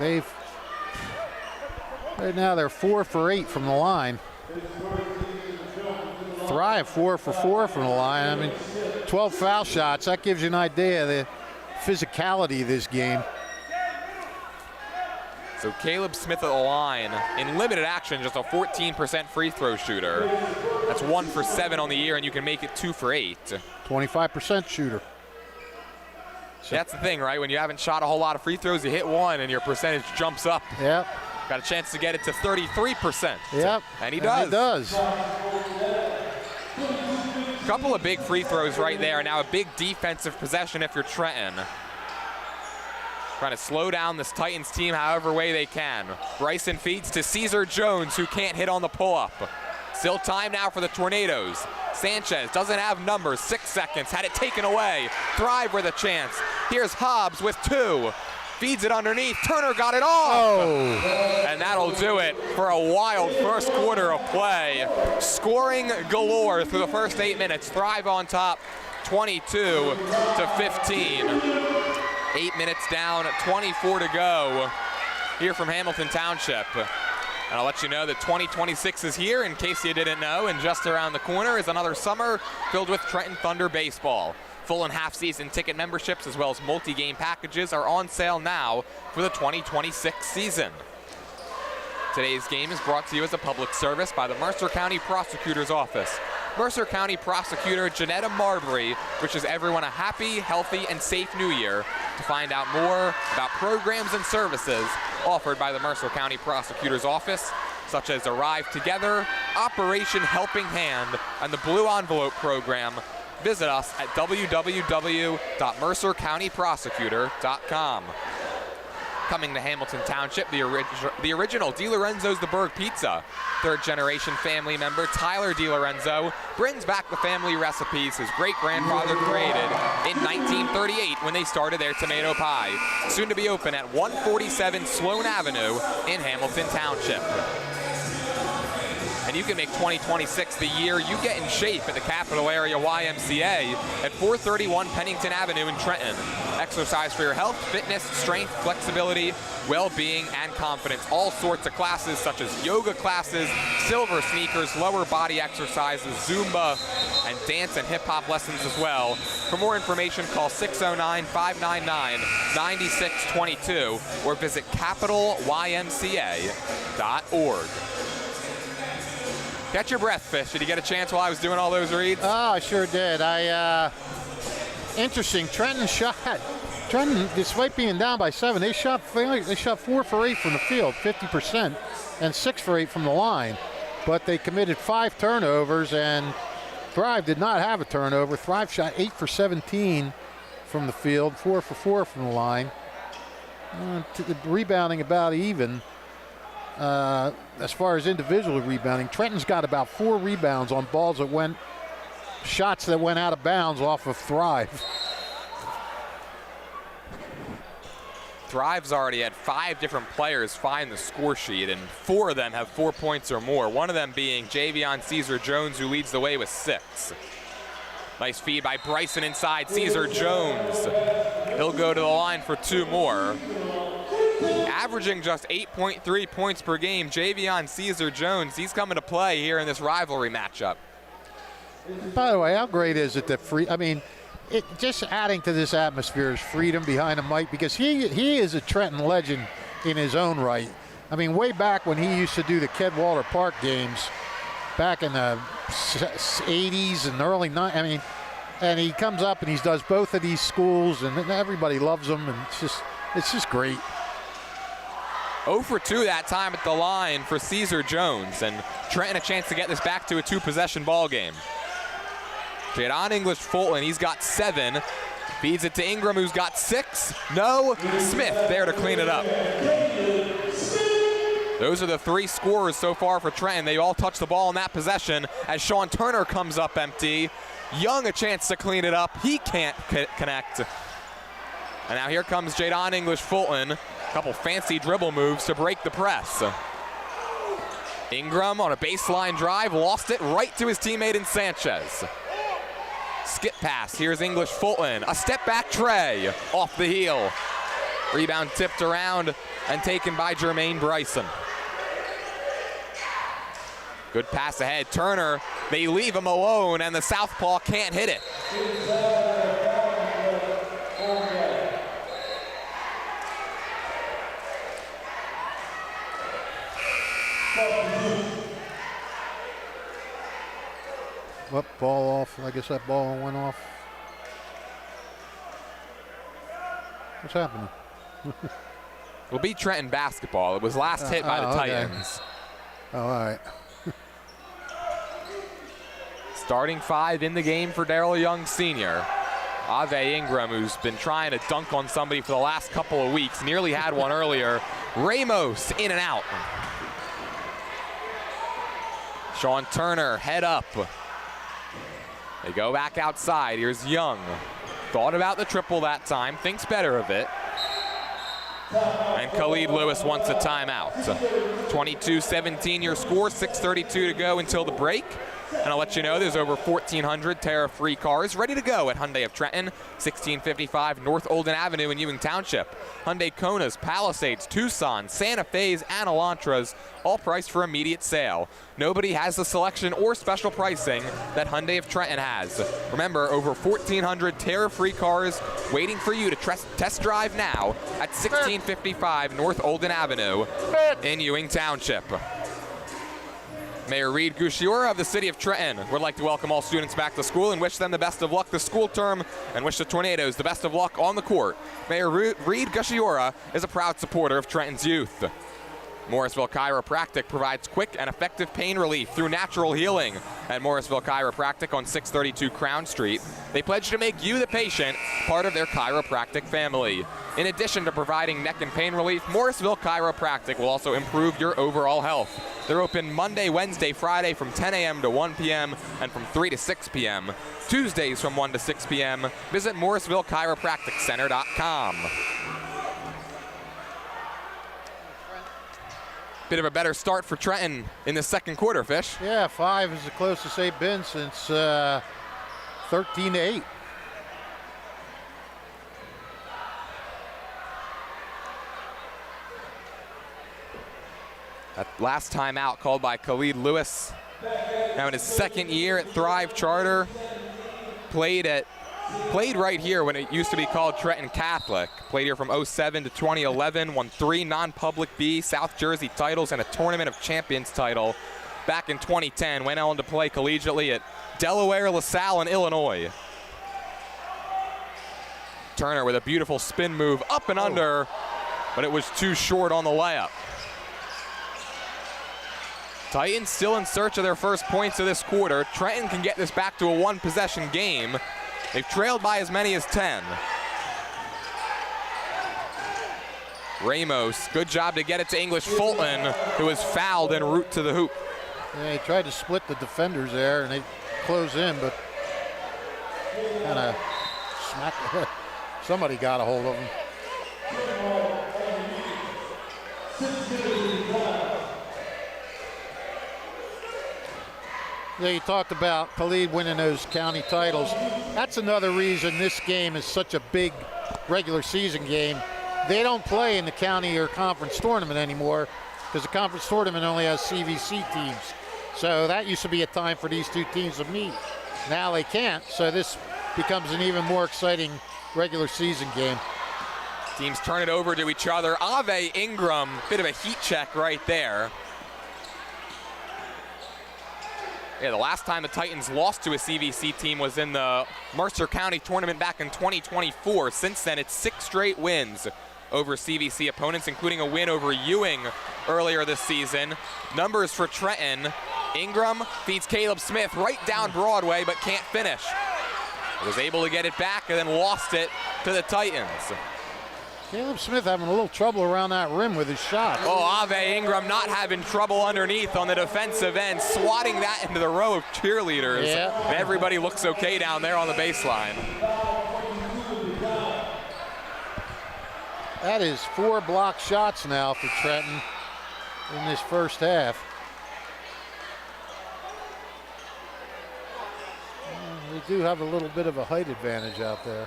Right now they're 4 for 8 from the line. Thrive 4 for 4 from the line. I mean, 12 foul shots. That gives you an idea of the physicality of this game. So Caleb Smith at the line in limited action, just a 14% free throw shooter. That's 1 for 7 on the year, and you can make it 2 for 8. 25% shooter. So that's the thing, right? When you haven't shot a whole lot of free throws, you hit one and your percentage jumps up. Yep. Got a chance to get it to 33%. Yep. And he does. He does. Couple of big free throws right there. Now a big defensive possession if you're Trenton. Trying to slow down this Titans team however way they can. Bryson feeds to Caesar Jones, who can't hit on the pull-up. Still time now for the Tornadoes. Sanchez doesn't have numbers. 6 seconds. Had it taken away. Thrive with a chance. Here's Hobbs with 2. Feeds it underneath. Turner got it off. Oh. And that'll do it for a wild first quarter of play. Scoring galore through the first 8 minutes. Thrive on top, 22-15. 8 minutes down, 24 to go here from Hamilton Township. And I'll let you know that 2026 is here, in case you didn't know, and just around the corner is another summer filled with Trenton Thunder baseball. Full and half-season ticket memberships as well as multi-game packages are on sale now for the 2026 season. Today's game is brought to you as a public service by the Mercer County Prosecutor's Office. Mercer County Prosecutor Janetta Marbury wishes everyone a happy, healthy, and safe new year. To find out more about programs and services offered by the Mercer County Prosecutor's Office, such as Arrive Together, Operation Helping Hand, and the Blue Envelope Program, visit us at www.mercercountyprosecutor.com. Coming to Hamilton Township, the original DiLorenzo's The Berg Pizza. Third-generation family member Tyler DiLorenzo brings back the family recipes his great-grandfather created in 1938 when they started their tomato pie. Soon to be open at 147 Sloan Avenue in Hamilton Township. And you can make 2026 the year you get in shape at the Capital Area YMCA at 431 Pennington Avenue in Trenton. Exercise for your health, fitness, strength, flexibility, well-being, and confidence. All sorts of classes such as yoga classes, silver sneakers, lower body exercises, Zumba, and dance and hip-hop lessons as well. For more information, call 609-599-9622 or visit capitalymca.org. Catch your breath, Fish. Did you get a chance while I was doing all those reads? Oh, I sure did. interesting. Trenton, despite being down by 7, they shot 4 for 8 from the field, 50%, and 6 for 8 from the line. But they committed 5 turnovers, and Thrive did not have a turnover. Thrive shot 8 for 17 from the field, 4 for 4 from the line. Rebounding about even. As far as individual rebounding, Trenton's got about 4 rebounds on shots that went out of bounds off of Thrive. Thrive's already had 5 different players find the score sheet, and 4 of them have 4 points or more. One of them being Javion Caesar-Jones, who leads the way with 6. Nice feed by Bryson inside. Caesar-Jones, he'll go to the line for 2 more. Averaging just 8.3 points per game, Javion Caesar-Jones, he's coming to play here in this rivalry matchup. By the way, how great is it that just adding to this atmosphere is freedom behind the mic, because he is a Trenton legend in his own right. I mean, way back when he used to do the Kedwalder Park games back in the 80s and early 90s, and he comes up and he does both of these schools, and everybody loves him, and it's just great. 0 for 2 that time at the line for Caesar-Jones, and Trenton a chance to get this back to a 2-possession ball game. Jadon English-Fulton, he's got 7. Feeds it to Ingram, who's got 6. No, Smith there to clean it up. Those are the 3 scorers so far for Trenton. They all touch the ball in that possession as Sean Turner comes up empty. Young a chance to clean it up. He can't connect. And now here comes Jadon English-Fulton. A couple fancy dribble moves to break the press. Ingram on a baseline drive, lost it right to his teammate in Sanchez. Skip pass, here's English-Fulton. A step back tray off the heel. Rebound tipped around and taken by Jermaine Bryson. Good pass ahead, Turner. They leave him alone and the southpaw can't hit it. Ball off. I guess that ball went off. What's happening? Will be Trenton basketball. It was last hit by the Titans. Oh, all right. Starting 5 in the game for Darrell Young Sr. Ave Ingram, who's been trying to dunk on somebody for the last couple of weeks, nearly had one earlier. Ramos in and out. Sean Turner, head up. They go back outside. Here's Young. Thought about the triple that time, thinks better of it. And Khalid Lewis wants a timeout. 22-17 your score, 6:32 to go until the break. And I'll let you know there's over 1,400 tariff-free cars ready to go at Hyundai of Trenton, 1655 North Olden Avenue in Ewing Township. Hyundai Konas, Palisades, Tucson, Santa Fe's, and Elantras, all priced for immediate sale. Nobody has the selection or special pricing that Hyundai of Trenton has. Remember, over 1,400 tariff-free cars waiting for you to test drive now at 1655 North Olden Avenue in Ewing Township. Mayor Reed Gusciora of the City of Trenton would like to welcome all students back to school and wish them the best of luck this school term and wish the Tornadoes the best of luck on the court. Mayor Reed Gusciora is a proud supporter of Trenton's youth. Morrisville Chiropractic provides quick and effective pain relief through natural healing. At Morrisville Chiropractic on 632 Crown Street, they pledge to make you, the patient, part of their chiropractic family. In addition to providing neck and pain relief, Morrisville Chiropractic will also improve your overall health. They're open Monday, Wednesday, Friday from 10 a.m. to 1 p.m. and from 3 to 6 p.m. Tuesdays from 1 to 6 p.m. Visit MorrisvilleChiropracticCenter.com. Bit of a better start for Trenton in the second quarter, Fish. Yeah, 5 is the closest they've been since 13-8. That last time out called by Khalid Lewis. Now in his second year at Thrive Charter. Played right here when it used to be called Trenton Catholic. Played here from 07 to 2011. Won 3 non-public B South Jersey titles and a Tournament of Champions title back in 2010. Went on to play collegiately at Delaware, LaSalle, and Illinois. Turner with a beautiful spin move up and under, but it was too short on the layup. Titans still in search of their first points of this quarter. Trenton can get this back to a one-possession game. They've trailed by as many as 10. Ramos, good job to get it to English Fulton, who was fouled en route to the hoop. Yeah, he tried to split the defenders there, and they close in, but kind of smacked. Somebody got a hold of him. Yeah, you talked about Khalid winning those county titles. That's another reason this game is such a big regular season game. They don't play in the county or conference tournament anymore because the conference tournament only has CVC teams. So that used to be a time for these two teams to meet. Now they can't, so this becomes an even more exciting regular season game. Teams turn it over to each other. Ave Ingram, bit of a heat check right there. Yeah, the last time the Titans lost to a CVC team was in the Mercer County tournament back in 2024. Since then, it's 6 straight wins over CVC opponents, including a win over Ewing earlier this season. Numbers for Trenton. Ingram feeds Caleb Smith right down Broadway, but can't finish. Was able to get it back and then lost it to the Titans. Caleb Smith having a little trouble around that rim with his shot. Oh, Ave Ingram not having trouble underneath on the defensive end, swatting that into the row of cheerleaders. Yeah. And everybody looks okay down there on the baseline. That is 4 block shots now for Trenton in this first half. They do have a little bit of a height advantage out there.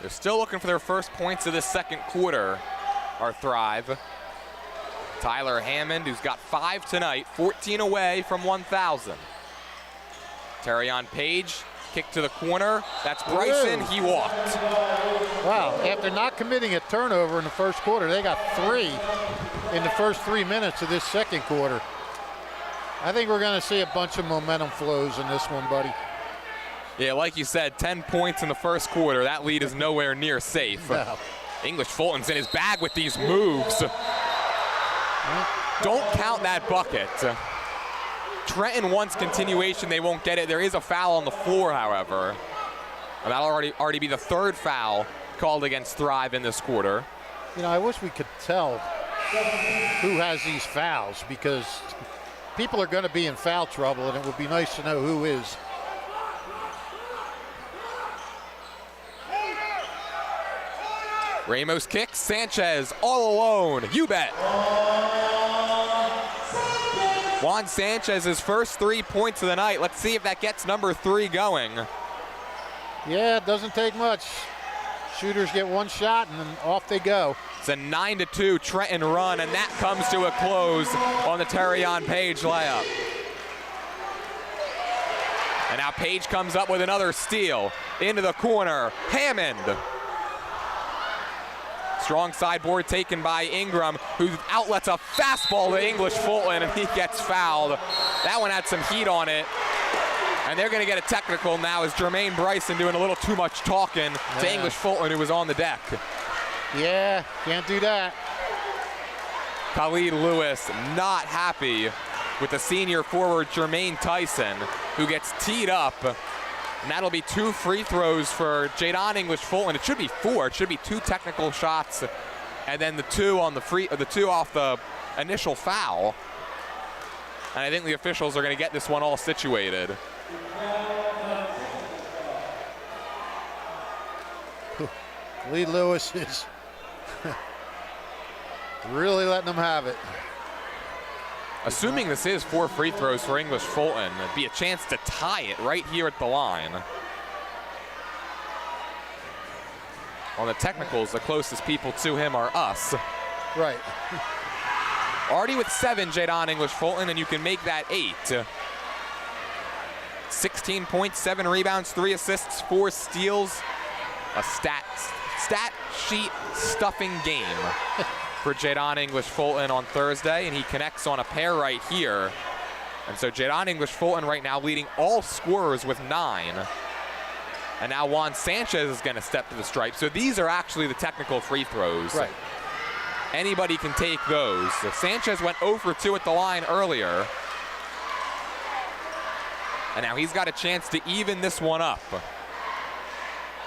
They're still looking for their first points of this second quarter, our Thrive. Tyler Hammond, who's got 5 tonight, 14 away from 1,000. Terrion Page, kick to the corner. That's Bryson, he walked. Wow, after not committing a turnover in the first quarter, they got 3 in the first 3 minutes of this second quarter. I think we're gonna see a bunch of momentum flows in this one, buddy. Yeah, like you said, 10 points in the first quarter. That lead is nowhere near safe. No. English Fulton's in his bag with these moves. Don't count that bucket. Trenton wants continuation. They won't get it. There is a foul on the floor, however. And that'll already be the 3rd foul called against Thrive in this quarter. You know, I wish we could tell who has these fouls because people are going to be in foul trouble, and it would be nice to know who is. Ramos kicks, Sanchez all alone, you bet. Juan Sanchez's first 3 points of the night. Let's see if that gets number 3 going. Yeah, it doesn't take much. Shooters get 1 shot and then off they go. It's a 9-2 Trenton run, and that comes to a close on the Terrion Page layup. And now Page comes up with another steal. Into the corner, Hammond. Strong sideboard taken by Ingram, who outlets a fastball to English Fulton, and he gets fouled. That one had some heat on it. And they're going to get a technical now as Jermaine Bryson doing a little too much talking to English Fulton, who was on the deck. Yeah, can't do that. Khalid Lewis not happy with the senior forward Jermaine Tyson, who gets teed up. And that'll be 2 free throws for Jadon English Fulton. It should be 4. It should be 2 technical shots, and then the 2 on the the 2 off the initial foul. And I think the officials are going to get this one all situated. Lee Lewis is really letting them have it. Assuming this is 4 free throws for English Fulton, it'd be a chance to tie it right here at the line. On the technicals, the closest people to him are us. Right. Already with 7, Jadon English Fulton, and you can make that 8. 16 points, 7 rebounds, 3 assists, 4 steals. A stat sheet stuffing game for Jadon English Fulton on Thursday, and he connects on a pair right here. And so Jadon English Fulton right now leading all scorers with 9. And now Juan Sanchez is going to step to the stripe. So these are actually the technical free throws. Right. Anybody can take those. Sanchez went 0 for 2 at the line earlier. And now he's got a chance to even this one up.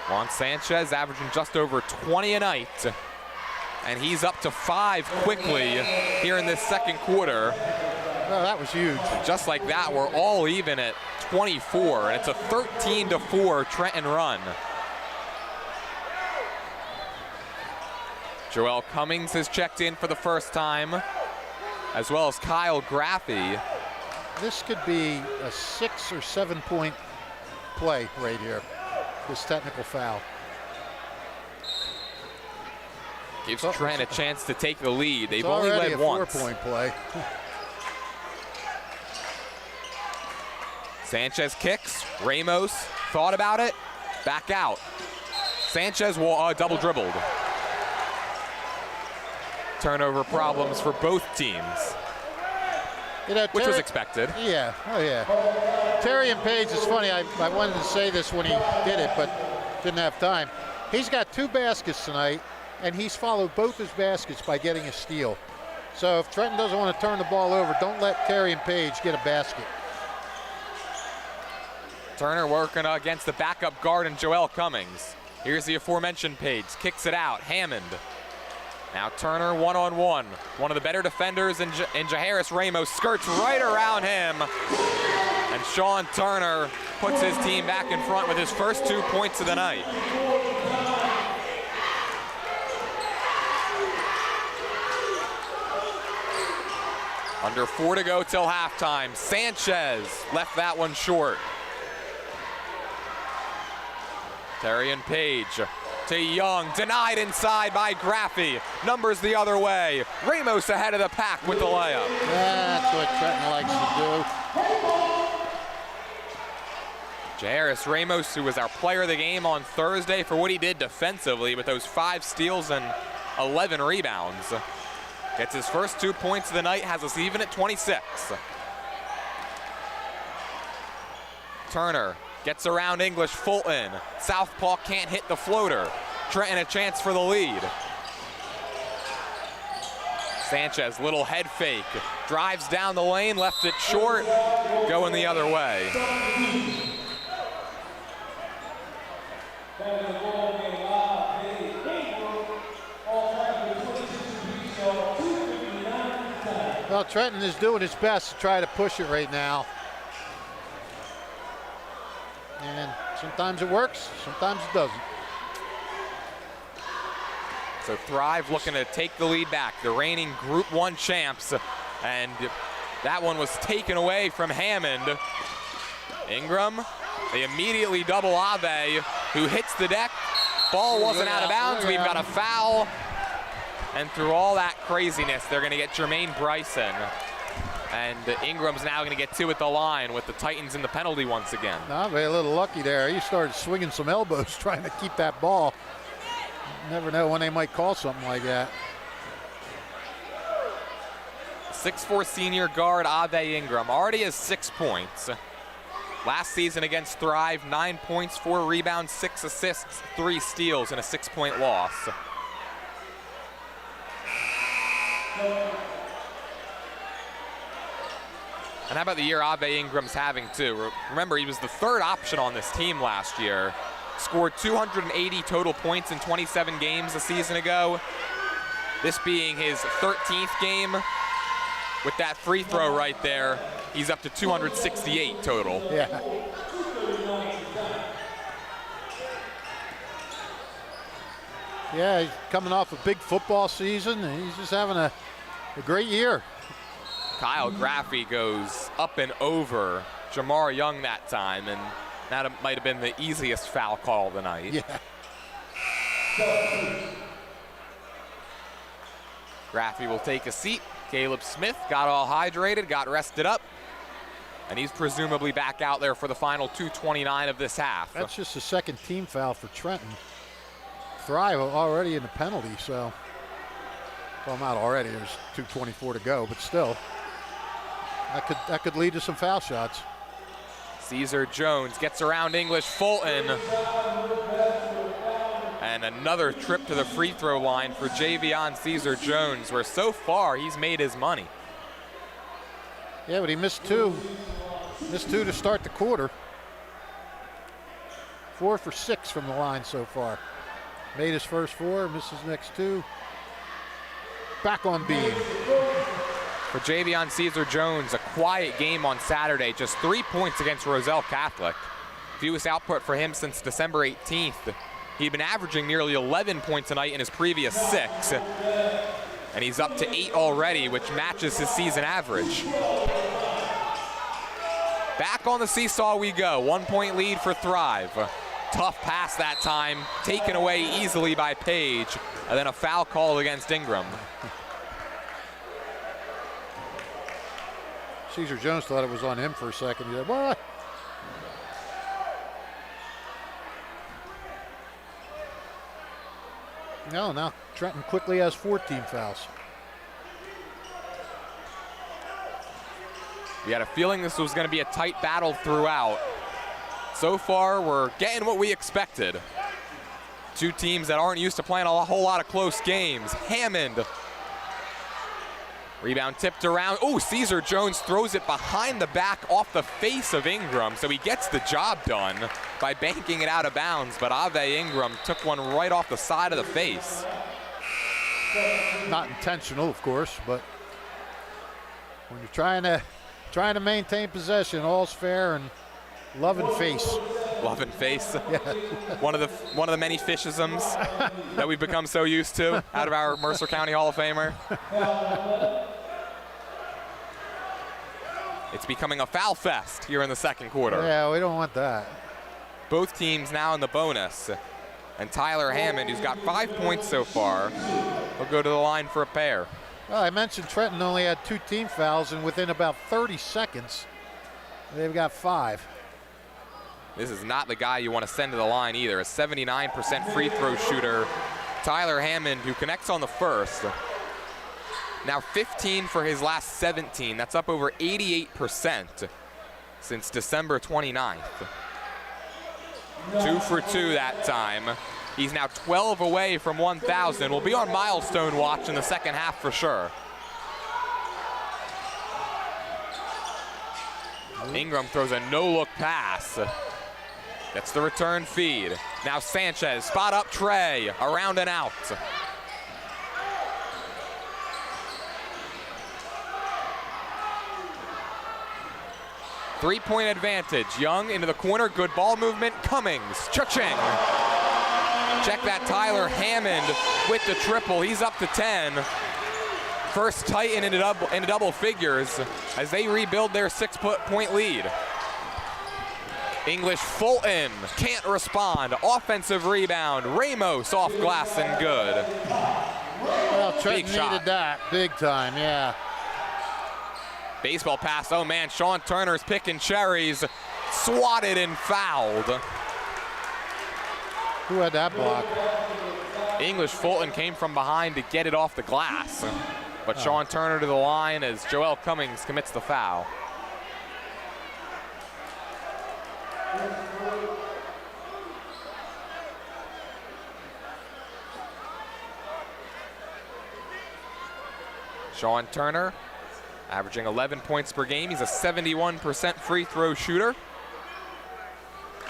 Juan Sanchez averaging just over 20 a night. And he's up to 5 quickly here in this second quarter. Well, that was huge. Just like that, we're all even at 24, and it's a 13-4 Trenton run. Joel Cummings has checked in for the first time, as well as Kyle Graffey. This could be a 6 or 7 point play right here, this technical foul. Gives Trent a chance to take the lead. They've It's only already led a once. 4-point play. Sanchez kicks. Ramos thought about it. Back out. Sanchez will double dribbled. Turnover problems for both teams, You know, which was expected. Yeah, oh yeah. Terry and Page is funny. I wanted to say this when he did it, but didn't have time. He's got 2 baskets tonight, and he's followed both his baskets by getting a steal. So if Trenton doesn't want to turn the ball over, don't let Terry and Page get a basket. Turner working against the backup guard and Joel Cummings. Here's the aforementioned Page, kicks it out, Hammond. Now Turner one-on-one. One of the better defenders in Jaharis Ramos skirts right around him. And Sean Turner puts his team back in front with his first 2 points of the night. Under 4 to go till halftime. Sanchez left that one short. Terry and Page to Young, denied inside by Graffey. Numbers the other way. Ramos ahead of the pack with the layup. That's what Trenton likes to do. Jairus Ramos, who was our player of the game on Thursday for what he did defensively with those 5 steals and 11 rebounds. Gets his first 2 points of the night, has us even at 26. Turner gets around English Fulton. Southpaw can't hit the floater. Trenton a chance for the lead. Sanchez, little head fake. Drives down the lane, left it short. Going the other way. Well, Trenton is doing his best to try to push it right now. And sometimes it works, sometimes it doesn't. So Thrive looking to take the lead back. The reigning Group 1 champs. And that one was taken away from Hammond. Ingram, they immediately double Ave, who hits the deck. Ball wasn't out of bounds. We've got a foul. And through all that craziness, they're going to get Jermaine Bryson. And Ingram's now going to get 2 at the line with the Titans in the penalty once again. Ave a little lucky there. He started swinging some elbows trying to keep that ball. You never know when they might call something like that. 6'4" senior guard Ave Ingram already has 6 points. Last season against Thrive, 9 points, 4 rebounds, 6 assists, 3 steals, and a 6-point loss. And how about the year Ave Ingram's having too? Remember, he was the 3rd option on this team last year. Scored 280 total points in 27 games a season ago. This being his 13th game. With that free throw right there, he's up to 268 total. Yeah. Yeah, he's coming off a big football season, and he's just having a great year. Kyle Graffey goes up and over Jamar Young that time, and that might have been the easiest foul call of the night. Yeah. Graffey will take a seat. Caleb Smith got all hydrated, got rested up, and he's presumably back out there for the final 2:29 of this half. That's just the 2nd team foul for Trenton. Thrive already in the penalty, so. Well, not already, there's 2:24 to go, but still. That could lead to some foul shots. Caesar Jones gets around English Fulton. And another trip to the free throw line for Javion Caesar Jones, where so far he's made his money. Yeah, but he missed two. Missed two to start the quarter. 4 for 6 from the line so far. Made his first 4, missed his next 2. Back on beam. For Javion Caesar Jones, a quiet game on Saturday, just 3 points against Roselle Catholic. Fewest output for him since December 18th. He'd been averaging nearly 11 points a night in his previous 6. And he's up to 8 already, which matches his season average. Back on the seesaw we go. 1 point lead for Thrive. Tough pass that time, taken away easily by Page, and then a foul called against Ingram. Caesar Jones thought it was on him for a second. He said, what? No, now Trenton quickly has 14 fouls. We had a feeling this was going to be a tight battle throughout. So far, we're getting what we expected. Two teams that aren't used to playing a whole lot of close games. Hammond. Rebound tipped around. Oh, Caesar Jones throws it behind the back off the face of Ingram, so he gets the job done by banking it out of bounds, but Ave Ingram took one right off the side of the face. Not intentional, of course, but when you're trying to maintain possession, all's fair and love and face. Love and face. Yeah. one of the many fishisms that we've become so used to out of our Mercer County Hall of Famer. It's becoming a foul fest here in the second quarter. Yeah, we don't want that. Both teams now in the bonus. And Tyler Hammond, who's got 5 points so far, will go to the line for a pair. Well, I mentioned Trenton only had 2 team fouls, and within about 30 seconds, they've got 5. This is not the guy you want to send to the line either. A 79% free throw shooter, Tyler Hammond, who connects on the first. Now 15 for his last 17. That's up over 88% since December 29th. 2 for 2 that time. He's now 12 away from 1,000. We'll be on milestone watch in the second half for sure. Ingram throws a no-look pass. Gets the return feed. Now Sanchez, spot up Trey, around and out. Three-point advantage. Young into the corner, good ball movement. Cummings, cha-ching. Check that, Tyler Hammond with the triple. He's up to 10. First Titan into double figures as they rebuild their 6-point lead. English Fulton can't respond. Offensive rebound. Ramos off glass and good. Well, Trenton needed that big time, yeah. Baseball pass. Oh man, Sean Turner's picking cherries. Swatted and fouled. Who had that block? English Fulton came from behind to get it off the glass. But Sean Turner to the line as Joel Cummings commits the foul. Sean Turner averaging 11 points per game. He's a 71% free throw shooter.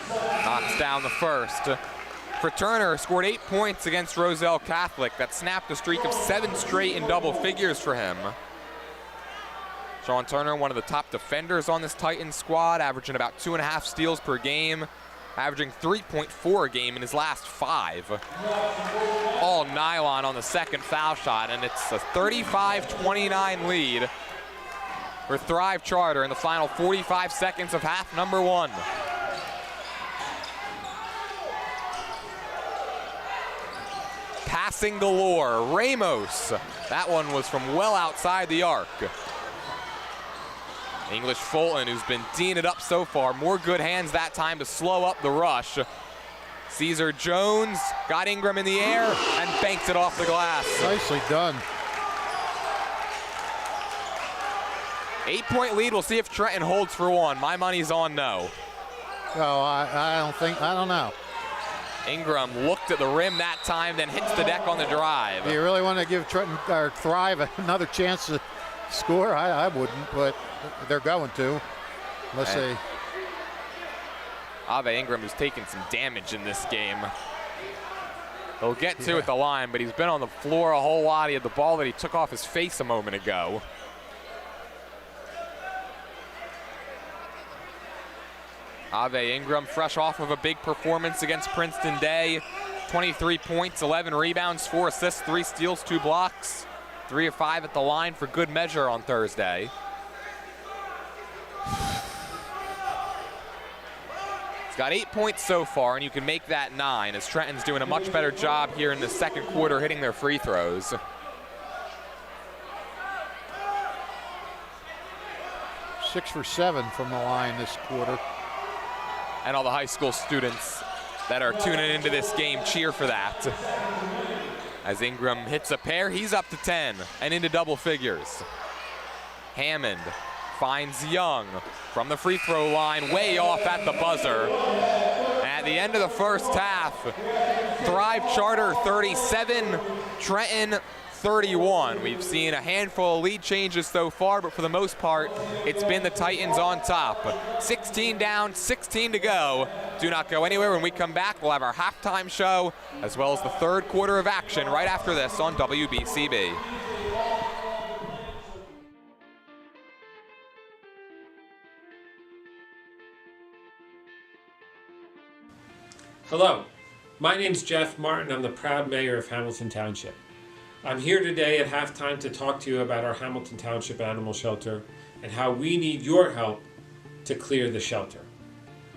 Knocks down the first. For Turner, scored 8 points against Roselle Catholic. That snapped a streak of 7 straight in double figures for him. Sean Turner, one of the top defenders on this Titans squad, averaging about 2.5 steals per game, averaging 3.4 a game in his last 5. All nylon on the second foul shot, and it's a 35-29 lead for Thrive Charter in the final 45 seconds of half number 1. Passing galore, Ramos. That one was from well outside the arc. English Fulton, who's been D'ing it up so far. More good hands that time to slow up the rush. Caesar Jones got Ingram in the air and banks it off the glass. Nicely done. 8-point lead. We'll see if Trenton holds for one. My money's on no. Oh, I don't know. Ingram looked at the rim that time, then hits the deck on the drive. Do you really want to give Trenton or Thrive another chance to score? I wouldn't, but they're going to. Let's see. Ave Ingram has taken some damage in this game. He'll get to at the line, but he's been on the floor a whole lot. He had the ball that he took off his face a moment ago. Ave Ingram, fresh off of a big performance against Princeton Day. 23 points, 11 rebounds, 4 assists, 3 steals, 2 blocks. 3 of 5 at the line for good measure on Thursday. He's got 8 points so far, and you can make that 9 as Trenton's doing a much better job here in the second quarter hitting their free throws. Six for 7 from the line this quarter. And all the high school students that are tuning into this game cheer for that. As Ingram hits a pair, he's up to 10 and into double figures. Hammond finds Young from the free throw line, way off at the buzzer. At the end of the first half, Thrive Charter 37, Trenton 31. We've seen a handful of lead changes so far, but for the most part, it's been the Titans on top. 16 down, 16 to go. Do not go anywhere. When we come back, we'll have our halftime show, as well as the third quarter of action right after this on WBCB. Hello, my name's Jeff Martin. I'm the proud mayor of Hamilton Township. I'm here today at halftime to talk to you about our Hamilton Township Animal Shelter and how we need your help to clear the shelter.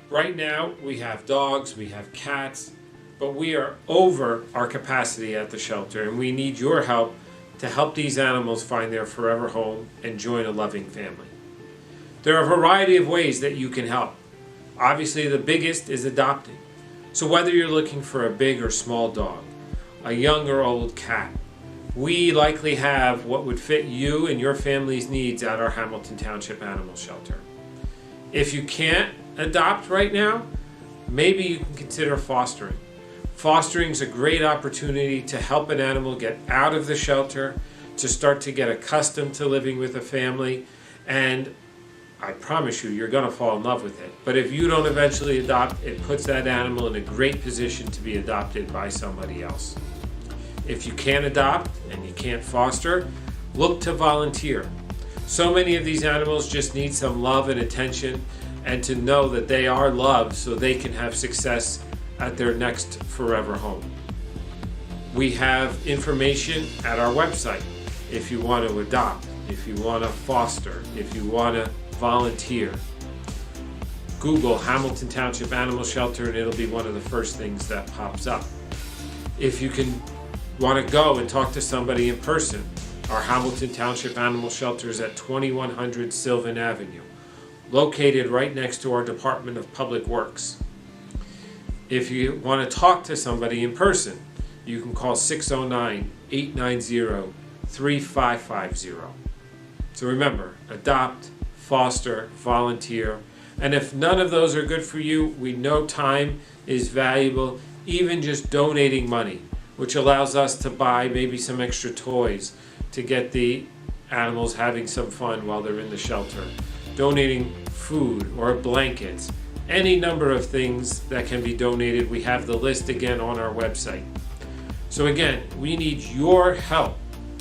Right now, we have dogs, we have cats, but we are over our capacity at the shelter, and we need your help to help these animals find their forever home and join a loving family. There are a variety of ways that you can help. Obviously, the biggest is adopting. So whether you're looking for a big or small dog, a young or old cat, we likely have what would fit you and your family's needs at our Hamilton Township Animal Shelter. If you can't adopt right now, maybe you can consider fostering. Fostering is a great opportunity to help an animal get out of the shelter, to start to get accustomed to living with a family, and I promise you, you're going to fall in love with it. But if you don't eventually adopt, it puts that animal in a great position to be adopted by somebody else. If you can't adopt and you can't foster, look to volunteer. So many of these animals just need some love and attention, and to know that they are loved so they can have success at their next forever home. We have information at our website if you want to adopt, if you want to foster, if you want to volunteer. Google Hamilton Township Animal Shelter and it'll be one of the first things that pops up. If you want to go and talk to somebody in person, our Hamilton Township Animal Shelter is at 2100 Sylvan Avenue, located right next to our Department of Public Works. If you want to talk to somebody in person, you can call 609-890-3550. So remember, adopt, foster, volunteer, and if none of those are good for you, we know time is valuable, even just donating money, which allows us to buy maybe some extra toys to get the animals having some fun while they're in the shelter. Donating food or blankets, any number of things that can be donated. We have the list again on our website. So again, we need your help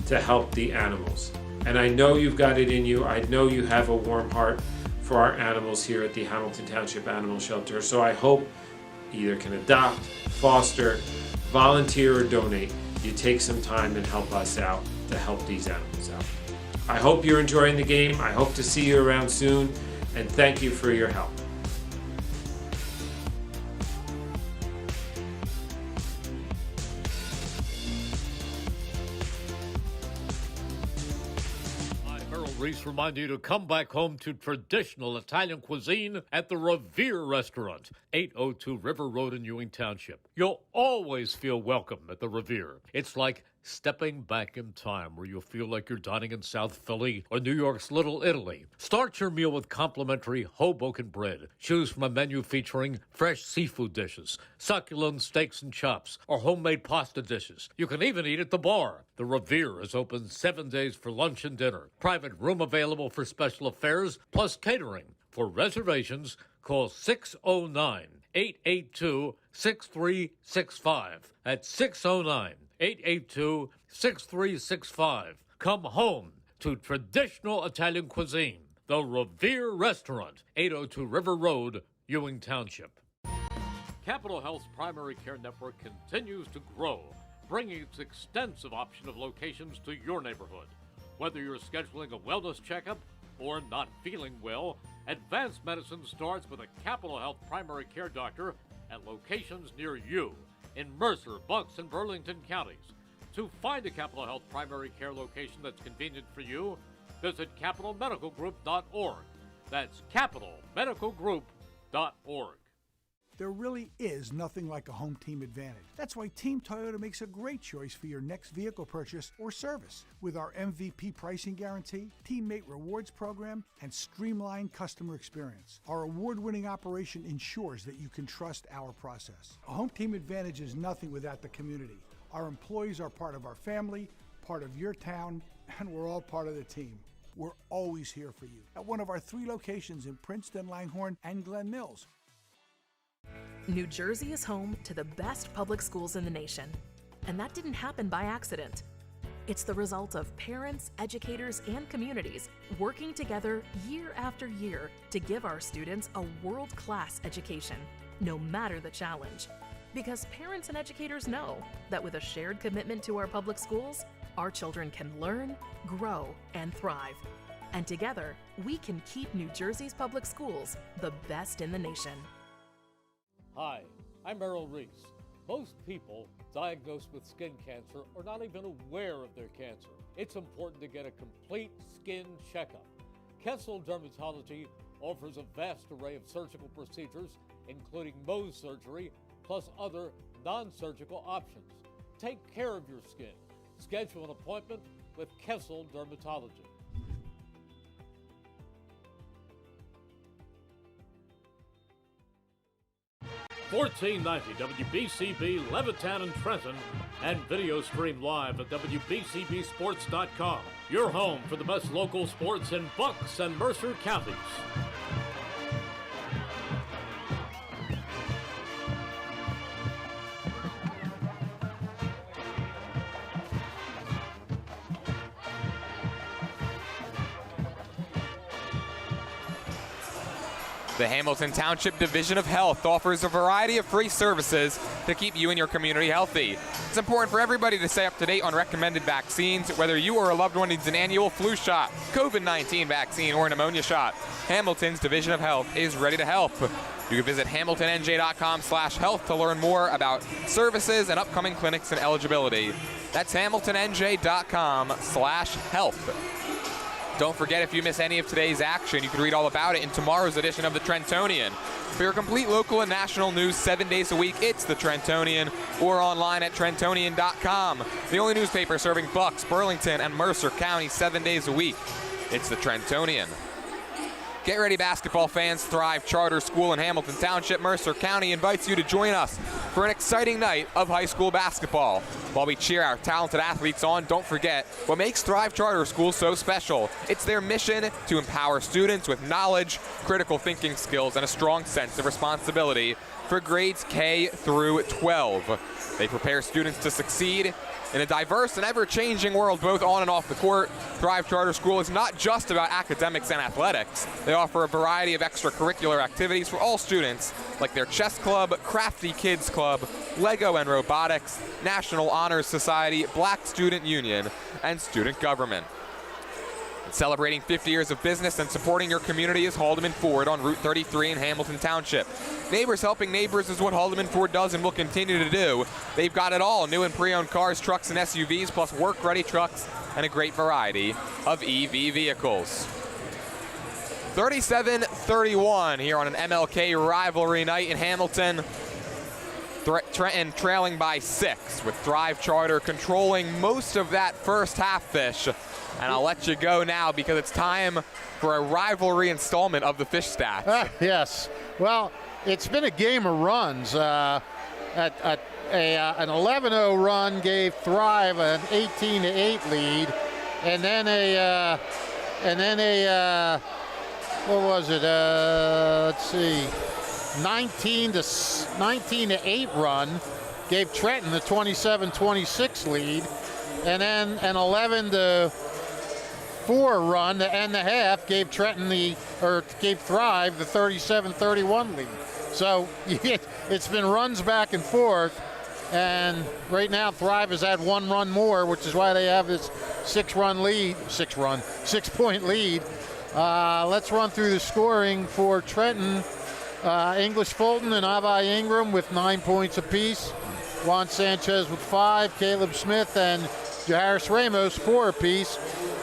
to help the animals. And I know you've got it in you. I know you have a warm heart for our animals here at the Hamilton Township Animal Shelter. So I hope either can adopt, foster, volunteer, or donate. You take some time and help us out to help these animals out. I hope you're enjoying the game. I hope to see you around soon. And thank you for your help. Reese remind you to come back home to traditional Italian cuisine at the Revere Restaurant, 802 River Road in Ewing Township. You'll always feel welcome at the Revere. It's like stepping back in time where you'll feel like you're dining in South Philly or New York's Little Italy. Start your meal with complimentary Hoboken bread. Choose from a menu featuring fresh seafood dishes, succulent steaks and chops, or homemade pasta dishes. You can even eat at the bar. The Revere is open 7 days for lunch and dinner. Private room available for special affairs, plus catering. For reservations, call 609-882-6365. That's 609-882-6365. Come home to traditional Italian cuisine. The Revere Restaurant, 802 River Road, Ewing Township. Capital Health's primary care network continues to grow, bringing its extensive option of locations to your neighborhood. Whether you're scheduling a wellness checkup or not feeling well, advanced medicine starts with a Capital Health primary care doctor at locations near you in Mercer, Bucks, and Burlington counties. To find a Capital Health primary care location that's convenient for you, visit capitalmedicalgroup.org. That's capitalmedicalgroup.org. There really is nothing like a home team advantage. That's why Team Toyota makes a great choice for your next vehicle purchase or service. With our MVP pricing guarantee, teammate rewards program, and streamlined customer experience, our award-winning operation ensures that you can trust our process. A home team advantage is nothing without the community. Our employees are part of our family, part of your town, and we're all part of the team. We're always here for you at one of our 3 locations in Princeton, Langhorne, and Glen Mills. New Jersey is home to the best public schools in the nation, and that didn't happen by accident. It's the result of parents, educators, and communities working together year after year to give our students a world-class education, no matter the challenge. Because parents and educators know that with a shared commitment to our public schools, our children can learn, grow, and thrive. And together, we can keep New Jersey's public schools the best in the nation. Hi, I'm Merrill Reese. Most people diagnosed with skin cancer are not even aware of their cancer. It's important to get a complete skin checkup. Kessel Dermatology offers a vast array of surgical procedures, including Mohs surgery, plus other non-surgical options. Take care of your skin. Schedule an appointment with Kessel Dermatology. 1490 WBCB Levittown and Trenton, and video stream live at WBCBSports.com. Your home for the best local sports in Bucks and Mercer counties. The Hamilton Township Division of Health offers a variety of free services to keep you and your community healthy. It's important for everybody to stay up to date on recommended vaccines, whether you or a loved one needs an annual flu shot, COVID-19 vaccine, or a pneumonia shot. Hamilton's Division of Health is ready to help. You can visit hamiltonnj.com/health to learn more about services and upcoming clinics and eligibility. That's hamiltonnj.com/health. Don't forget, if you miss any of today's action, you can read all about it in tomorrow's edition of the Trentonian. For your complete local and national news 7 days a week, it's the Trentonian, or online at trentonian.com. The only newspaper serving Bucks, Burlington, and Mercer County 7 days a week. It's the Trentonian. Get ready, basketball fans. Thrive Charter School in Hamilton Township, Mercer County invites you to join us for an exciting night of high school basketball. While we cheer our talented athletes on, don't forget what makes Thrive Charter School so special. It's their mission to empower students with knowledge, critical thinking skills, and a strong sense of responsibility for grades K through 12. They prepare students to succeed in a diverse and ever-changing world, both on and off the court. Thrive Charter School is not just about academics and athletics. They offer a variety of extracurricular activities for all students, like their chess club, Crafty Kids Club, Lego and Robotics, National Honors Society, Black Student Union, and Student Government. Celebrating 50 years of business and supporting your community is Haldeman Ford on Route 33 in Hamilton Township. Neighbors helping neighbors is what Haldeman Ford does and will continue to do. They've got it all: new and pre-owned cars, trucks, and SUVs, plus work-ready trucks and a great variety of EV vehicles. 37-31 here on an MLK rivalry night in Hamilton. Trenton trailing by 6 with Thrive Charter controlling most of that first half, Fish. And I'll let you go now because it's time for a rivalry installment of the Fish Stats. Yes. Well, it's been a game of runs. An 11-0 run gave Thrive an 18-8 lead, and then what was it? Let's see, 19-8 run gave Trenton the 27-26 lead, and then an 11-4 run to end the half gave Thrive the 37-31 lead. So it's been runs back and forth, and right now Thrive has had 1 run more, which is why they have this 6-point lead. Let's run through the scoring for Trenton. English Fulton and Avi Ingram with 9 points apiece. Juan Sanchez with 5. Caleb Smith and Jairus Ramos 4 apiece.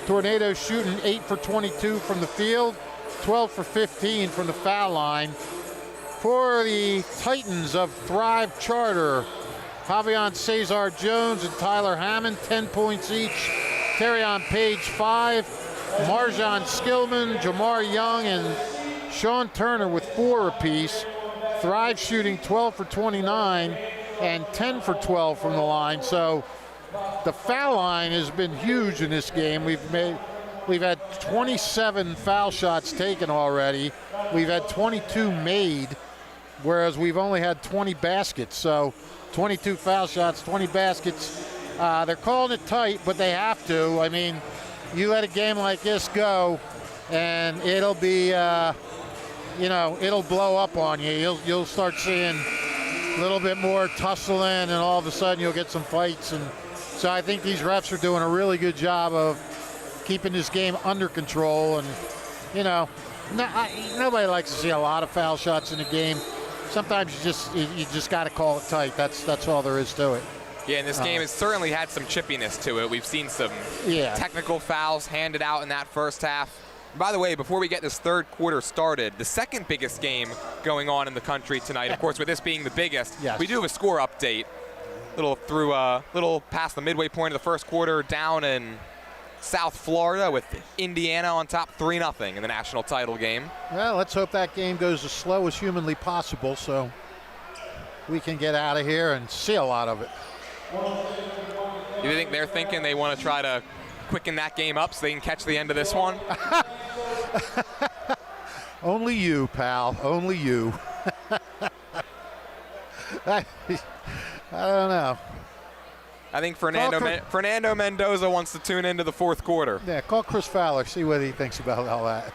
Tornadoes shooting 8 for 22 from the field, 12 for 15 from the foul line. For the Titans of Thrive Charter, Javion Cesar Jones and Tyler Hammond, 10 points each. Terrion Page, 5. Marjan Skillman, Jamar Young, and Sean Turner with 4 apiece. Thrive shooting 12 for 29 and 10 for 12 from the line. So the foul line has been huge in this game. We've had 27 foul shots taken already. We've had 22 made, whereas we've only had 20 baskets. So 22 foul shots, 20 baskets. They're calling it tight, but they have to. I mean, you let a game like this go, and it'll be, it'll blow up on you. You'll start seeing a little bit more tussling, and all of a sudden you'll get some fights. And so I think these refs are doing a really good job of keeping this game under control. And, nobody likes to see a lot of foul shots in a game. Sometimes you just got to call it tight. That's all there is to it. Yeah, and this game has certainly had some chippiness to it. We've seen some technical fouls handed out in that first half. By the way, before we get this third quarter started, the second biggest game going on in the country tonight, of course, with this being the biggest, we do have a score update. Little past the midway point of the first quarter, down in South Florida with Indiana on top 3-0 in the national title game. Well, let's hope that game goes as slow as humanly possible so we can get out of here and see a lot of it. You think they're thinking they want to try to quicken that game up so they can catch the end of this one? Only you, pal. Only you. I don't know. I think Fernando Mendoza wants to tune into the fourth quarter. Yeah, call Chris Fowler, see what he thinks about all that.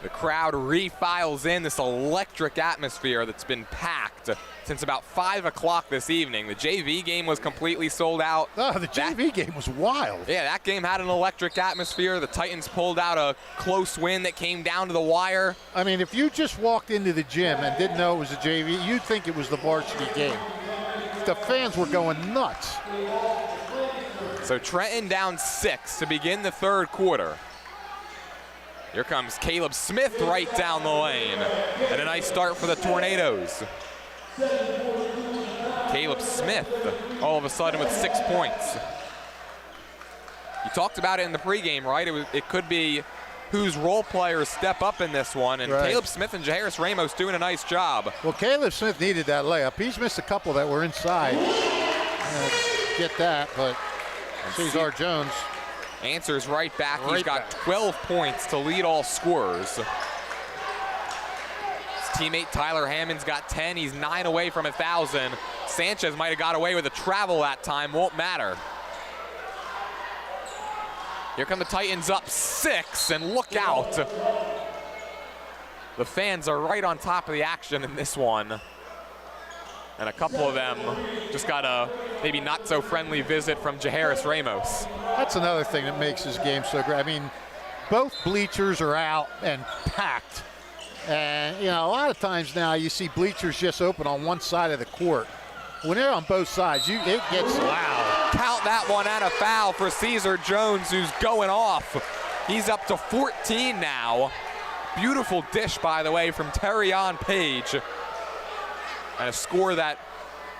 The crowd refiles in this electric atmosphere that's been packed since about 5 o'clock this evening. The JV game was completely sold out. Oh, the JV game was wild. Yeah, that game had an electric atmosphere. The Titans pulled out a close win that came down to the wire. I mean, if you just walked into the gym and didn't know it was a JV, you'd think it was the varsity game. The fans were going nuts. So Trenton down 6 to begin the third quarter. Here comes Caleb Smith right down the lane. And a nice start for the Tornadoes. Caleb Smith all of a sudden with 6 points. You talked about it in the pregame, right? It could be whose role players step up in this one. And Caleb Smith and Jairus Ramos doing a nice job. Well, Caleb Smith needed that layup. He's missed a couple that were inside. Get that, but Cesar Jones answers right back. He's got 12 points to lead all scorers. His teammate Tyler Hammond's got 10. He's 9 away from 1,000. Sanchez might have got away with a travel that time. Won't matter. Here come the Titans up 6, and look out. The fans are right on top of the action in this one. And a couple of them just got a maybe not so friendly visit from Jairus Ramos. That's another thing that makes this game so great. I mean, both bleachers are out and packed. And, a lot of times now you see bleachers just open on one side of the court. When they're on both sides, it gets loud. Count that one, and a foul for Cesar Jones, who's going off. He's up to 14 now. Beautiful dish, by the way, from Terrion Page. And a score that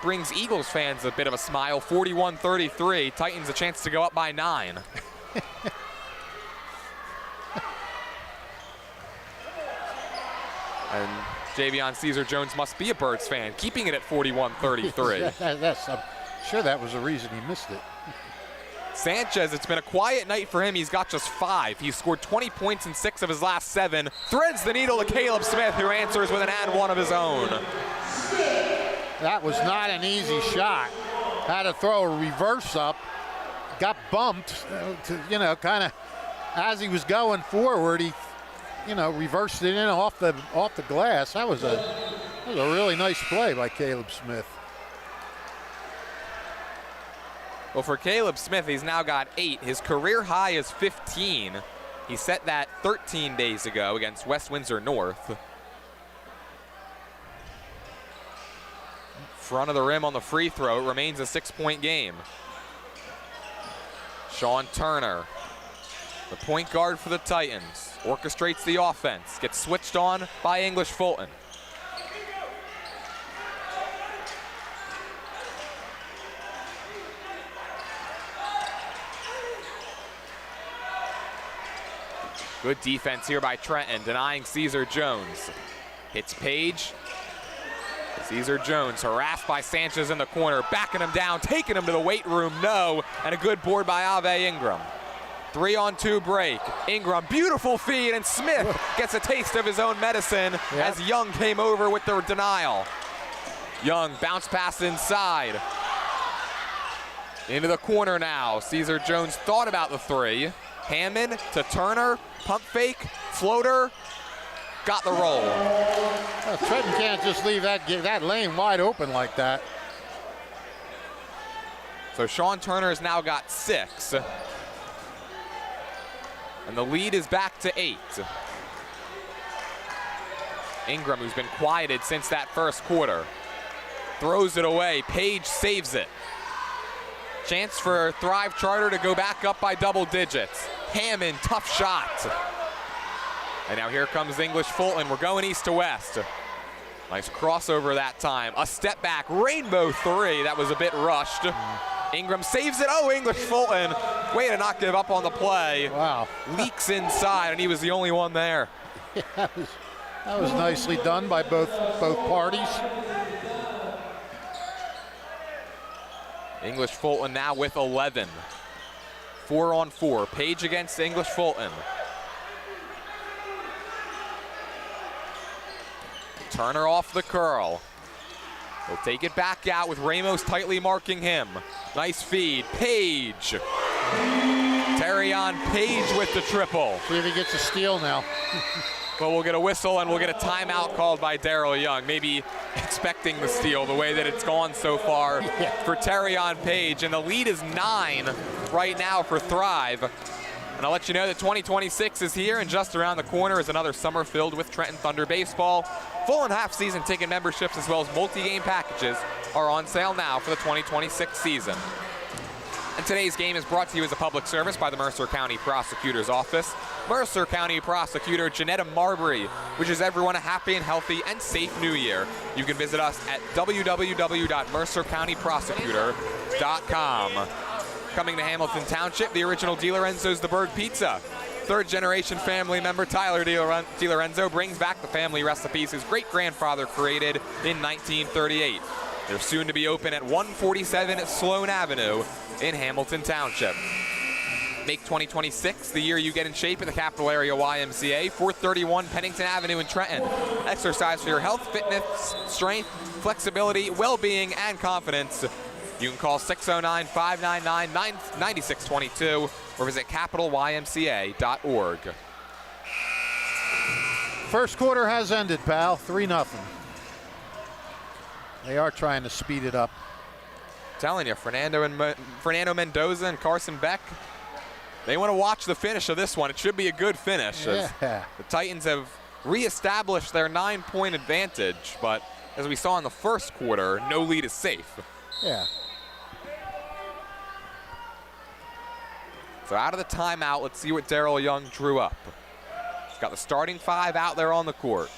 brings Eagles fans a bit of a smile, 41-33. Titans a chance to go up by 9. And Javion Caesar-Jones must be a Birds fan, keeping it at 41-33. I'm sure that was the reason he missed it. Sanchez, it's been a quiet night for him. He's got just 5. He's scored 20 points in 6 of his last 7. Threads the needle to Caleb Smith, who answers with an and one of his own. That was not an easy shot. Had to throw a reverse up. Got bumped, kind of as he was going forward. He, reversed it in off the glass. That was a really nice play by Caleb Smith. Well, for Caleb Smith, he's now got 8. His career high is 15. He set that 13 days ago against West Windsor North. Front of the rim on the free throw. It remains a 6-point game. Sean Turner, the point guard for the Titans, orchestrates the offense. Gets switched on by English Fulton. Good defense here by Trenton, denying Caesar-Jones. Hits Page. Caesar-Jones harassed by Sanchez in the corner, backing him down, taking him to the weight room, no, and a good board by Ave Ingram. 3-on-2 break. Ingram, beautiful feed, and Smith gets a taste of his own medicine as Young came over with the denial. Young bounce pass inside. Into the corner now. Caesar-Jones thought about the 3. Hammond to Turner, pump fake, floater, got the roll. Well, Trenton can't just leave that lane wide open like that. So Sean Turner has now got 6. And the lead is back to 8. Ingram, who's been quieted since that first quarter, throws it away. Page saves it. Chance for Thrive Charter to go back up by double digits. Hammond, tough shot. And now here comes English Fulton. We're going east to west. Nice crossover that time. A step back, rainbow 3. That was a bit rushed. Ingram saves it. Oh, English Fulton. Way to not give up on the play. Wow. Leaks inside, and he was the only one there. Yeah, that was nicely done by both parties. English Fulton now with 11. 4-on-4. Page against English Fulton. Turner off the curl. He'll take it back out with Ramos tightly marking him. Nice feed. Page. Terrion Page with the triple. See if he gets a steal now. Well, we'll get a whistle and we'll get a timeout called by Daryl Young. Maybe expecting the steal the way that it's gone so far for Terrion Page. And the lead is 9 right now for Thrive. And I'll let you know that 2026 is here, and just around the corner is another summer filled with Trenton Thunder baseball. Full and half season ticket memberships as well as multi-game packages are on sale now for the 2026 season. And today's game is brought to you as a public service by the Mercer County Prosecutor's Office. Mercer County Prosecutor Janetta Marbury wishes everyone a happy and healthy and safe new year. You can visit us at www.mercercountyprosecutor.com. Coming to Hamilton Township, the original DiLorenzo's The Berg Pizza. Third-generation family member Tyler DiLorenzo brings back the family recipes his great-grandfather created in 1938. They're soon to be open at 147 Sloan Avenue in Hamilton Township. Make 2026 the year you get in shape at the Capital Area YMCA, 431 Pennington Avenue in Trenton. Exercise for your health, fitness, strength, flexibility, well-being, and confidence. You can call 609-599-9622 or visit capitalymca.org. First quarter has ended, pal. 3-0. They are trying to speed it up. I'm telling you, Fernando Mendoza and Carson Beck, they want to watch the finish of this one. It should be a good finish. Yeah. The Titans have reestablished their 9-point advantage, but as we saw in the first quarter, no lead is safe. Yeah. So out of the timeout, let's see what Daryl Young drew up. Got the starting 5 out there on the court.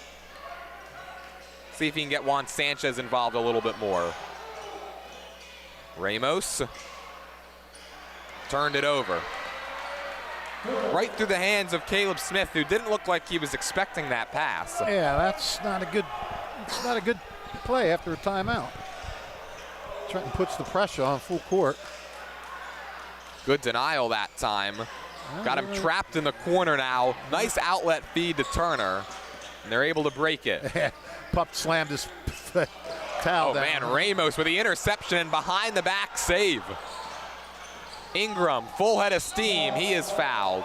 See if he can get Juan Sanchez involved a little bit more. Ramos turned it over. Right through the hands of Caleb Smith, who didn't look like he was expecting that pass. Yeah, that's not a good play after a timeout. Trenton puts the pressure on full court. Good denial that time. Got him trapped in the corner now. Nice outlet feed to Turner, and they're able to break it. Pup slammed his towel down. Man, Ramos with the interception and behind the back save. Ingram, full head of steam. He is fouled.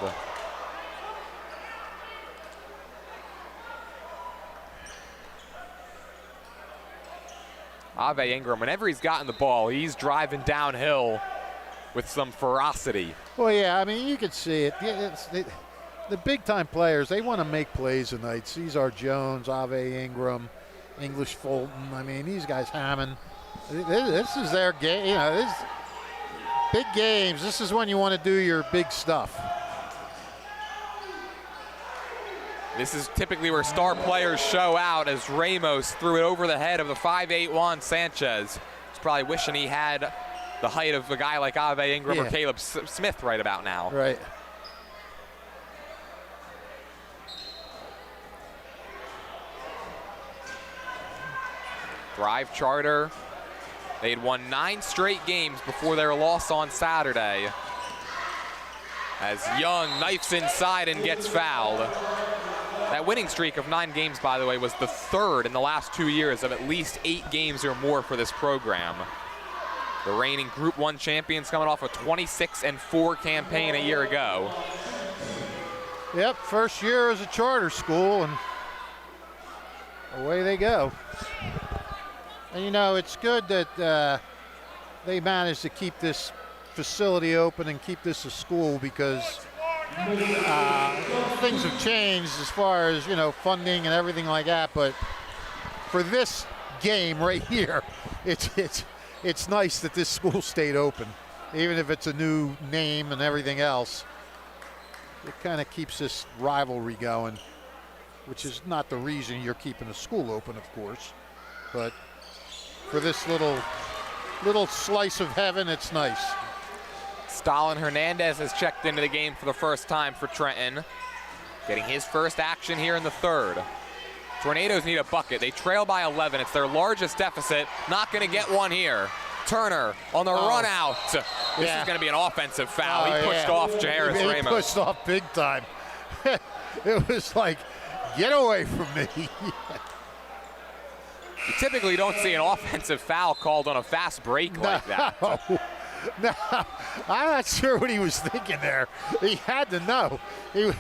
Ave Ingram, whenever he's gotten the ball, he's driving downhill with some ferocity. Well, yeah, I mean, you can see it. The big-time players, they want to make plays tonight. Cesar Jones, Ave Ingram, English Fulton. I mean, these guys, Hammond. This is their game. You know, this big games. This is when you want to do your big stuff. This is typically where star players show out, as Ramos threw it over the head of the 5'8" Juan Sanchez. He's probably wishing he had the height of a guy like Ave Ingram or Caleb Smith right about now. Right. Drive Charter. They had won 9 straight games before their loss on Saturday. As Young knifes inside and gets fouled. That winning streak of 9 games, by the way, was the 3rd in the last 2 years of at least 8 games or more for this program. The reigning Group 1 champions coming off a 26-4 campaign a year ago. Yep, first year as a charter school, and away they go. And you know, it's good that they managed to keep this facility open and keep this a school, because things have changed as far as, you know, funding and everything like that. But for this game right here, it's nice that this school stayed open, even if it's a new name and everything else. It kind of keeps this rivalry going, which is not the reason you're keeping the school open, of course, but for this little slice of heaven, it's nice. Stalin Hernandez has checked into the game for the first time for Trenton, getting his first action here in the 3rd. Tornadoes need a bucket. They trail by 11. It's their largest deficit. Not going to get one here. Turner on the run out. This is going to be an offensive foul. He pushed off Jairus Ramos. He pushed off big time. It was like, get away from me. You typically don't see an offensive foul called on a fast break like that. No, I'm not sure what he was thinking there. He had to know. It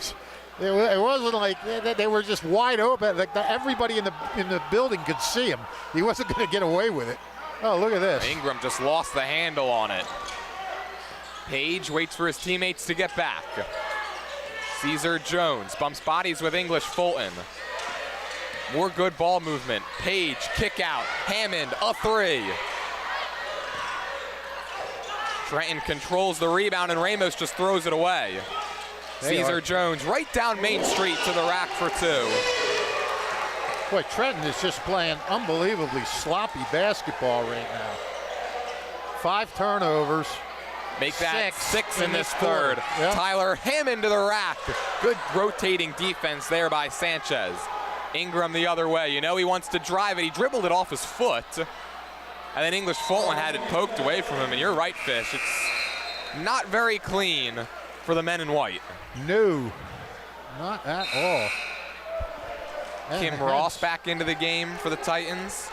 wasn't like they were just wide open. Like everybody in the building could see him. He wasn't going to get away with it. Oh, look at this. Ingram just lost the handle on it. Page waits for his teammates to get back. Cesar Jones bumps bodies with English Fulton. More good ball movement. Page, kick out. Hammond, a 3. Trenton controls the rebound, and Ramos just throws it away. Cesar Jones right down Main Street to the rack for 2. Boy, Trenton is just playing unbelievably sloppy basketball right now. 5 turnovers. Make that 6 in this 3rd. Yep. Tyler Hammond to the rack. Good rotating defense there by Sanchez. Ingram the other way. You know he wants to drive it. He dribbled it off his foot. And then English Fulton had it poked away from him. And you're right, Fish. It's not very clean for the men in white. No, not at all. Kim Ross back into the game for the Titans.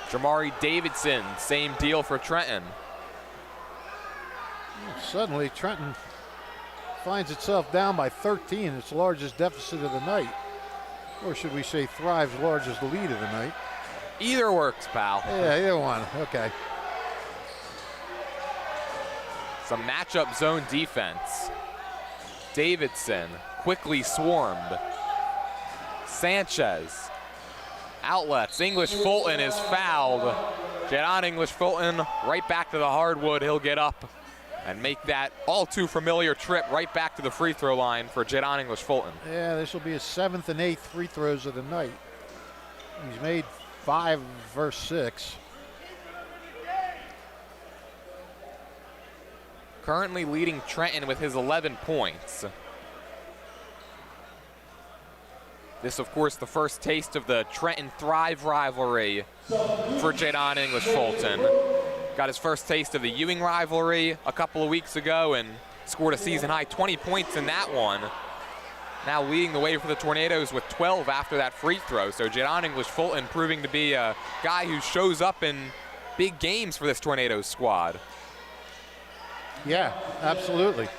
Jamari Davidson, same deal for Trenton. Suddenly, Trenton finds itself down by 13, its largest deficit of the night. Or should we say Thrive's largest lead of the night? Either works, pal. Yeah, either one. Okay. Some matchup zone defense. Davidson quickly swarmed. Sanchez. Outlets. English Fulton is fouled. Get on English Fulton. Right back to the hardwood. He'll get up and make that all too familiar trip right back to the free throw line for Jadon English Fulton. Yeah, this will be his 7th and 8th free throws of the night. He's made 5 versus 6. Currently leading Trenton with his 11 points. This, of course, the first taste of the Trenton Thrive rivalry for Jadon English Fulton. Got his first taste of the Ewing rivalry a couple of weeks ago and scored a season-high 20 points in that one. Now leading the way for the Tornadoes with 12 after that free throw. So Jadon English Fulton proving to be a guy who shows up in big games for this Tornadoes squad. Yeah, absolutely.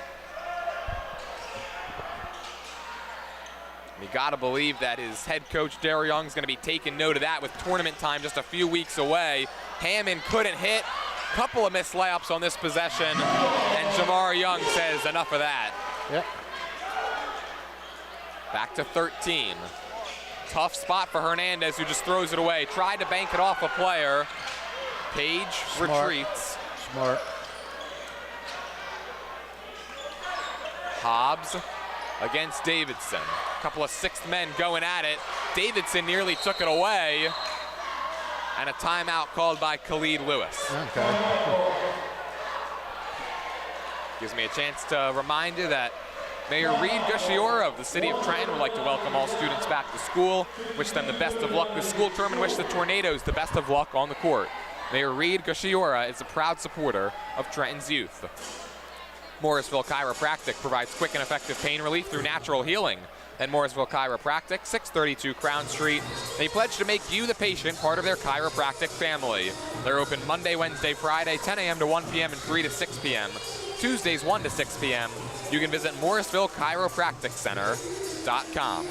You got to believe that his head coach, Daryl Young, is going to be taking note of that with tournament time just a few weeks away. Hammond couldn't hit. Couple of missed layups on this possession, and Jamar Young says enough of that. Yep. Back to 13. Tough spot for Hernandez, who just throws it away. Tried to bank it off a player. Page retreats. Smart. Hobbs against Davidson. A couple of sixth men going at it. Davidson nearly took it away. And a timeout called by Khalid Lewis. Okay. Gives me a chance to remind you that Mayor Reed Gusciora of the city of Trenton would like to welcome all students back to school, wish them the best of luck this school term, and wish the Tornadoes the best of luck on the court. Mayor Reed Gusciora is a proud supporter of Trenton's youth. Morrisville Chiropractic provides quick and effective pain relief through natural healing. At Morrisville Chiropractic, 632 Crown Street, they pledge to make you, the patient, part of their chiropractic family. They're open Monday, Wednesday, Friday, 10 a.m. to 1 p.m. and 3 to 6 p.m. Tuesdays, 1 to 6 p.m. You can visit MorrisvilleChiropracticCenter.com.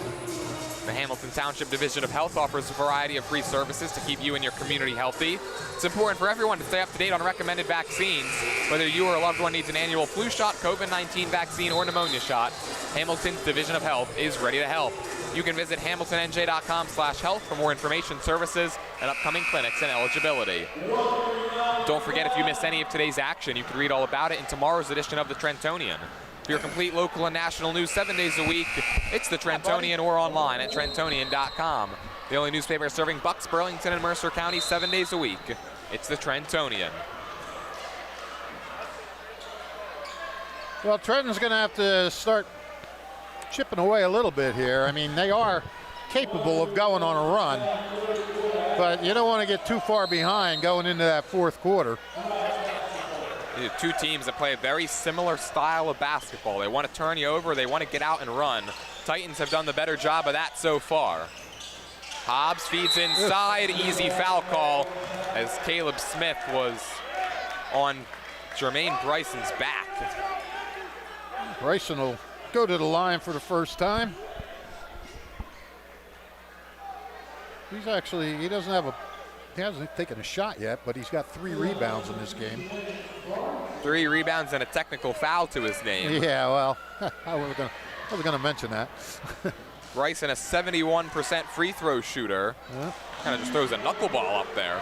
The Hamilton Township Division of Health offers a variety of free services to keep you and your community healthy. It's important for everyone to stay up to date on recommended vaccines. Whether you or a loved one needs an annual flu shot, COVID-19 vaccine, or pneumonia shot, Hamilton's Division of Health is ready to help. You can visit HamiltonNJ.com/health for more information, services, and upcoming clinics and eligibility. Don't forget, if you missed any of today's action, you can read all about it in tomorrow's edition of the Trentonian. For your complete local and national news 7 days a week, it's the Trentonian or online at Trentonian.com. The only newspaper serving Bucks, Burlington, and Mercer County 7 days a week. It's the Trentonian. Well, Trenton's going to have to start chipping away a little bit here. I mean, they are capable of going on a run, but you don't want to get too far behind going into that fourth quarter. Two teams that play a very similar style of basketball. They want to turn you over, they want to get out and run. Titans have done the better job of that so far. Hobbs feeds inside, easy foul call as Caleb Smith was on Jermaine Bryson's back. Bryson will go to the line for the first time. He hasn't taken a shot yet, but he's got 3 rebounds in this game. 3 rebounds and a technical foul to his name. Yeah, well, I was going to mention that. Bryson, a 71% free throw shooter. Yeah. Kind of just throws a knuckleball up there.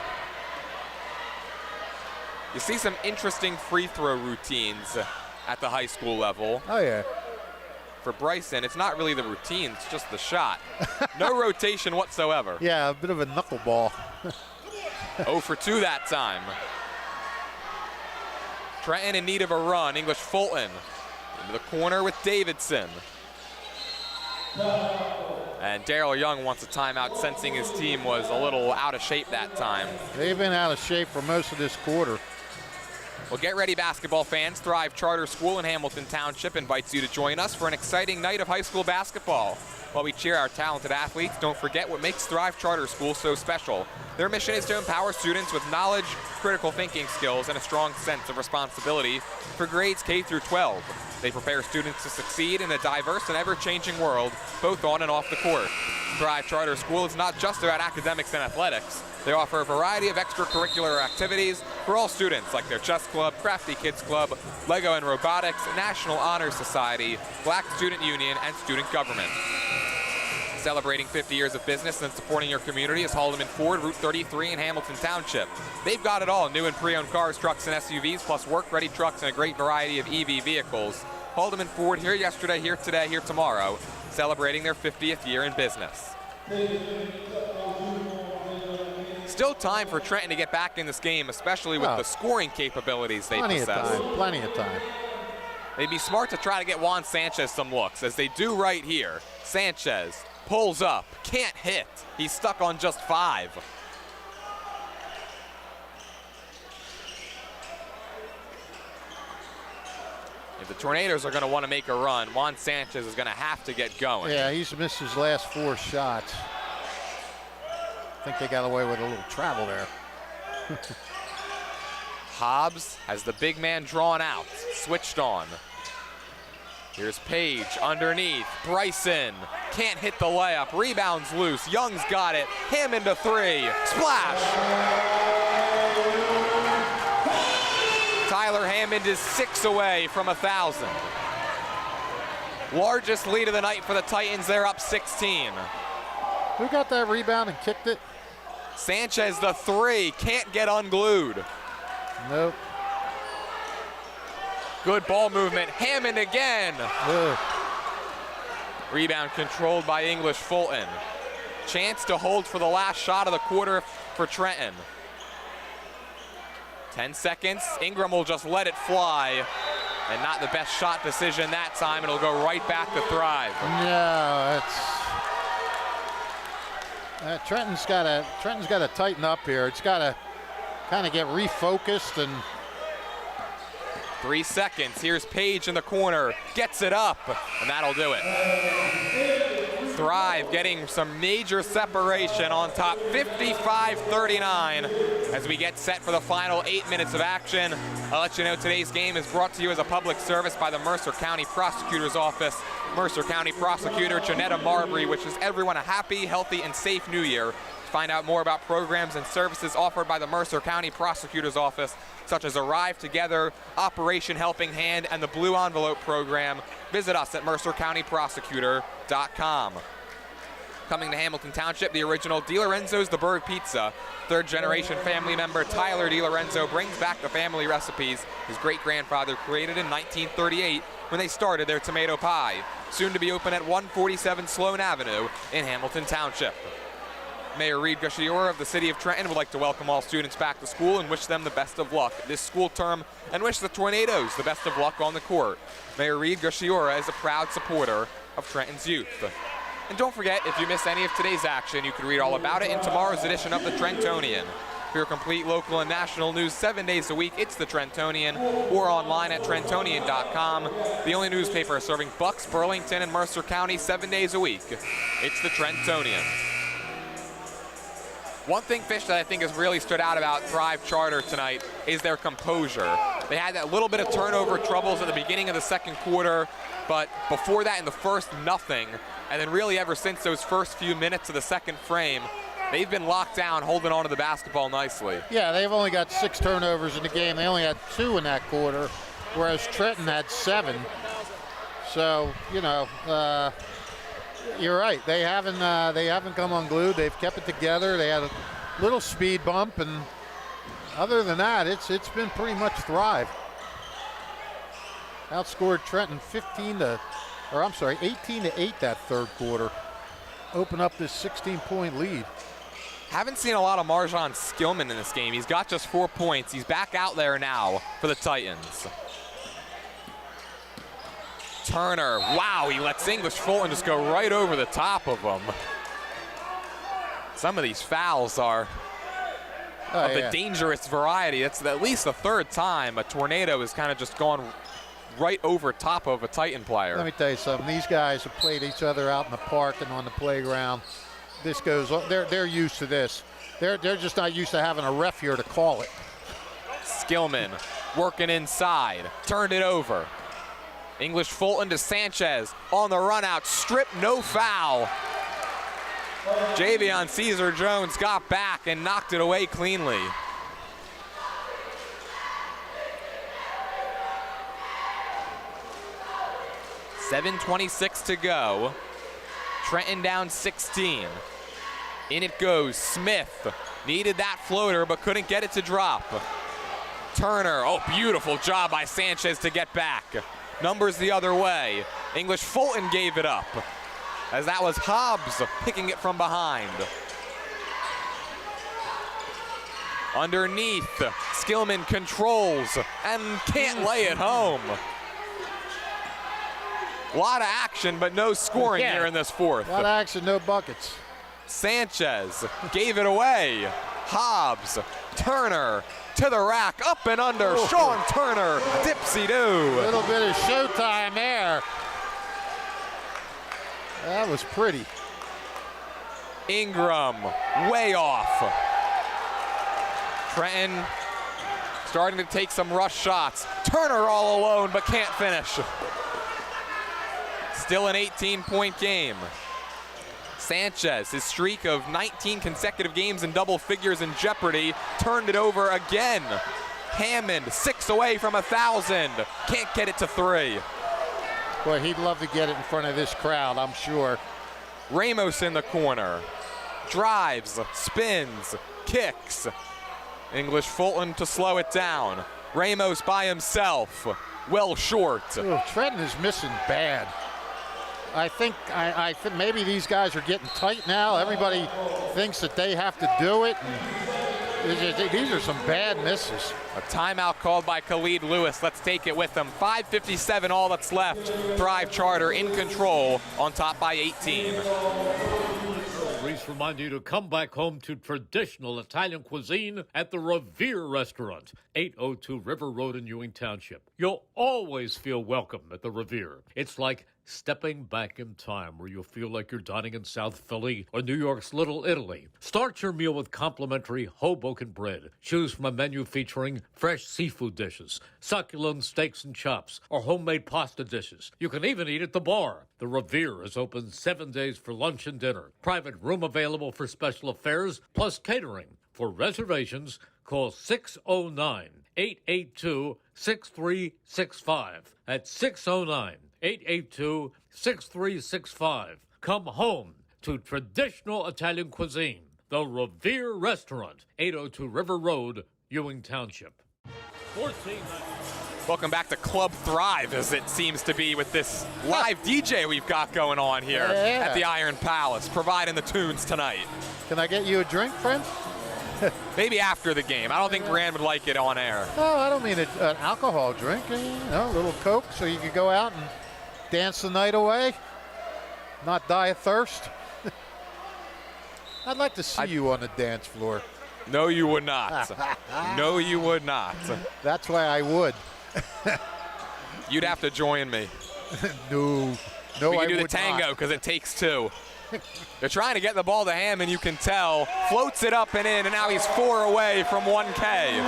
You see some interesting free throw routines at the high school level. Oh, yeah. For Bryson, it's not really the routine, it's just the shot. No rotation whatsoever. Yeah, a bit of a knuckleball. 0 for 2 that time. Trenton in need of a run. English Fulton into the corner with Davidson. And Daryl Young wants a timeout, sensing his team was a little out of shape that time. They've been out of shape for most of this quarter. Well, get ready, basketball fans. Thrive Charter School in Hamilton Township invites you to join us for an exciting night of high school basketball. While we cheer our talented athletes, don't forget what makes Thrive Charter School so special. Their mission is to empower students with knowledge, critical thinking skills, and a strong sense of responsibility for grades K through 12. They prepare students to succeed in a diverse and ever-changing world, both on and off the court. Thrive Charter School is not just about academics and athletics. They offer a variety of extracurricular activities for all students, like their chess club, Crafty Kids Club, Lego and Robotics, National Honor Society, Black Student Union, and student government. Celebrating 50 years of business and supporting your community is Haldeman Ford, Route 33 in Hamilton Township. They've got it all, new and pre-owned cars, trucks, and SUVs, plus work-ready trucks and a great variety of EV vehicles. Haldeman Ford, here yesterday, here today, here tomorrow, celebrating their 50th year in business. Still time for Trenton to get back in this game, especially with the scoring capabilities they possess. Plenty of time. They'd be smart to try to get Juan Sanchez some looks, as they do right here. Sanchez pulls up, can't hit. He's stuck on just 5. If the Tornadoes are going to want to make a run, Juan Sanchez is going to have to get going. Yeah, he's missed his last 4 shots. I think they got away with a little travel there. Hobbs has the big man drawn out, switched on. Here's Page underneath. Bryson can't hit the layup. Rebounds loose. Young's got it. Hammond to 3. Splash! Tyler Hammond is 6 away from 1,000. Largest lead of the night for the Titans. They're up 16. Who got that rebound and kicked it? Sanchez the 3. Can't get unglued. Nope. Good ball movement. Hammond again. Ugh. Rebound controlled by English Fulton. Chance to hold for the last shot of the quarter for Trenton. 10 seconds. Ingram will just let it fly. And not the best shot decision that time. It'll go right back to Thrive. No, it's Trenton's got to tighten up here. It's got to kind of get refocused and. 3 seconds. Here's Page in the corner. Gets it up, and that'll do it. Thrive getting some major separation on top, 55-39, as we get set for the final 8 minutes of action. I'll let you know today's game is brought to you as a public service by the Mercer County Prosecutor's Office. Mercer County Prosecutor Janetta Marbury wishes everyone a happy, healthy, and safe New Year. To find out more about programs and services offered by the Mercer County Prosecutor's Office, such as Arrive Together, Operation Helping Hand, and the Blue Envelope Program, visit us at mercercountyprosecutor.com. Coming to Hamilton Township, the original DiLorenzo's The Berg Pizza. Third-generation family member Tyler DiLorenzo brings back the family recipes his great-grandfather created in 1938 when they started their tomato pie. Soon to be open at 147 Sloan Avenue in Hamilton Township. Mayor Reed Gusciora of the City of Trenton would like to welcome all students back to school and wish them the best of luck this school term and wish the Tornadoes the best of luck on the court. Mayor Reed Gusciora is a proud supporter of Trenton's youth. And don't forget, if you missed any of today's action, you can read all about it in tomorrow's edition of the Trentonian. For your complete local and national news 7 days a week, it's the Trentonian, or online at Trentonian.com. The only newspaper serving Bucks, Burlington, and Mercer County 7 days a week. It's the Trentonian. One thing, Fish, that I think has really stood out about Thrive Charter tonight is their composure. They had that little bit of turnover troubles at the beginning of the second quarter, but before that in the first, nothing. And then really ever since those first few minutes of the second frame, they've been locked down, holding on to the basketball nicely. Yeah, they've only got 6 turnovers in the game. They only had 2 in that quarter, whereas Trenton had 7. So, you know, you're right. They haven't come unglued. They've kept it together. They had a little speed bump, and other than that, it's been pretty much Thrive. Outscored Trenton 18 to 8 that third quarter. Open up this 16-point lead. Haven't seen a lot of Marjon Skillman in this game. He's got just 4 points. He's back out there now for the Titans. Turner, wow, he lets English Fulton just go right over the top of him. Some of these fouls are of the dangerous variety. It's at least the third time a Tornado has kind of just gone right over top of a Titan player. Let me tell you something. These guys have played each other out in the park and on the playground. This goes. They're used to this. They're just not used to having a ref here to call it. Skillman working inside, turned it over. English Fulton to Sanchez on the run out, strip, no foul. Javion Caesar-Jones got back and knocked it away cleanly. .7:26 to go. Trenton down 16. In it goes. Smith needed that floater but couldn't get it to drop. Turner, oh, beautiful job by Sanchez to get back. Numbers the other way. English Fulton gave it up, as that was Hobbs picking it from behind. Underneath, Skillman controls and can't lay it home. A lot of action, but no scoring here in this fourth. A lot of action, no buckets. Sanchez gave it away. Hobbs, Turner to the rack, up and under. Sean Turner, dipsy-do. A little bit of showtime there. That was pretty. Ingram, way off. Trenton starting to take some rush shots. Turner all alone, but can't finish. Still an 18-point game. Sanchez, his streak of 19 consecutive games in double figures in jeopardy, turned it over again. Hammond, 6 away from 1,000. Can't get it to 3. Boy, he'd love to get it in front of this crowd, I'm sure. Ramos in the corner. Drives, spins, kicks. English Fulton to slow it down. Ramos by himself, well short. Oh, Trenton is missing bad. I think maybe these guys are getting tight now. Everybody thinks that they have to do it. And these are some bad misses. A timeout called by Khalid Lewis. Let's take it with them. 5:57 all that's left. Thrive Charter in control, on top by 18. Reese remind you to come back home to traditional Italian cuisine at the Revere Restaurant, 802 River Road in Ewing Township. You'll always feel welcome at the Revere. It's like stepping back in time, where you'll feel like you're dining in South Philly or New York's Little Italy. Start your meal with complimentary Hoboken bread. Choose from a menu featuring fresh seafood dishes, succulent steaks and chops, or homemade pasta dishes. You can even eat at the bar. The Revere is open 7 days for lunch and dinner. Private room available for special affairs, plus catering. For reservations, call 609-882-6365. That's 609-882-6365. Come home to traditional Italian cuisine. The Revere Restaurant, 802 River Road, Ewing Township. 14. Welcome back to Club Thrive, as it seems to be with this live DJ we've got going on here at the Iron Palace, providing the tunes tonight. Can I get you a drink, friend? Maybe after the game. I don't think Rand would like it on air. Oh, I don't mean an alcohol drink. You know, a little Coke so you could go out and dance the night away, not die of thirst. I'd like to see you on the dance floor. No, you would not. No, you would not. That's why I would. You'd have to join me. No, we I can do the would tango, because it takes 2. They're trying to get the ball to Hammond, you can tell. Floats it up and in, and now he's 4 away from 1K.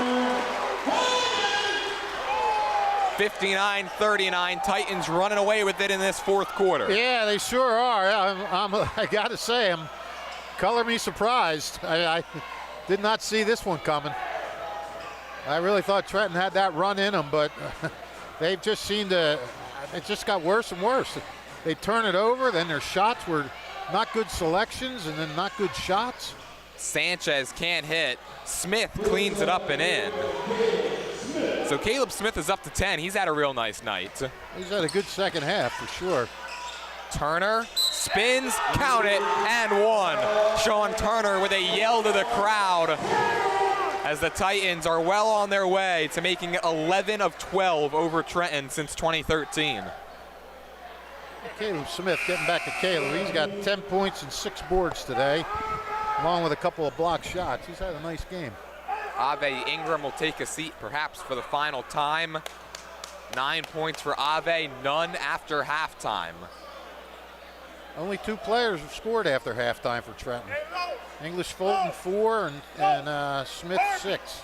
59-39, Titans running away with it in this fourth quarter. Yeah, they sure are. I got to say, I'm color me surprised. I did not see this one coming. I really thought Trenton had that run in them, but they've just seemed to, it just got worse and worse. They turn it over, then their shots were not good selections, and then not good shots. Sanchez can't hit. Smith cleans it up and in. So Caleb Smith is up to 10. He's had a real nice night. He's had a good second half for sure. Turner spins, count it, and 1. Sean Turner with a yell to the crowd, as the Titans are well on their way to making it 11 of 12 over Trenton since 2013. Caleb Smith, getting back to Caleb. He's got 10 points and 6 boards today, along with a couple of blocked shots. He's had a nice game. Ave Ingram will take a seat, perhaps for the final time. 9 points for Ave, none after halftime. Only 2 players have scored after halftime for Trenton. English Fulton 4 and Smith 6.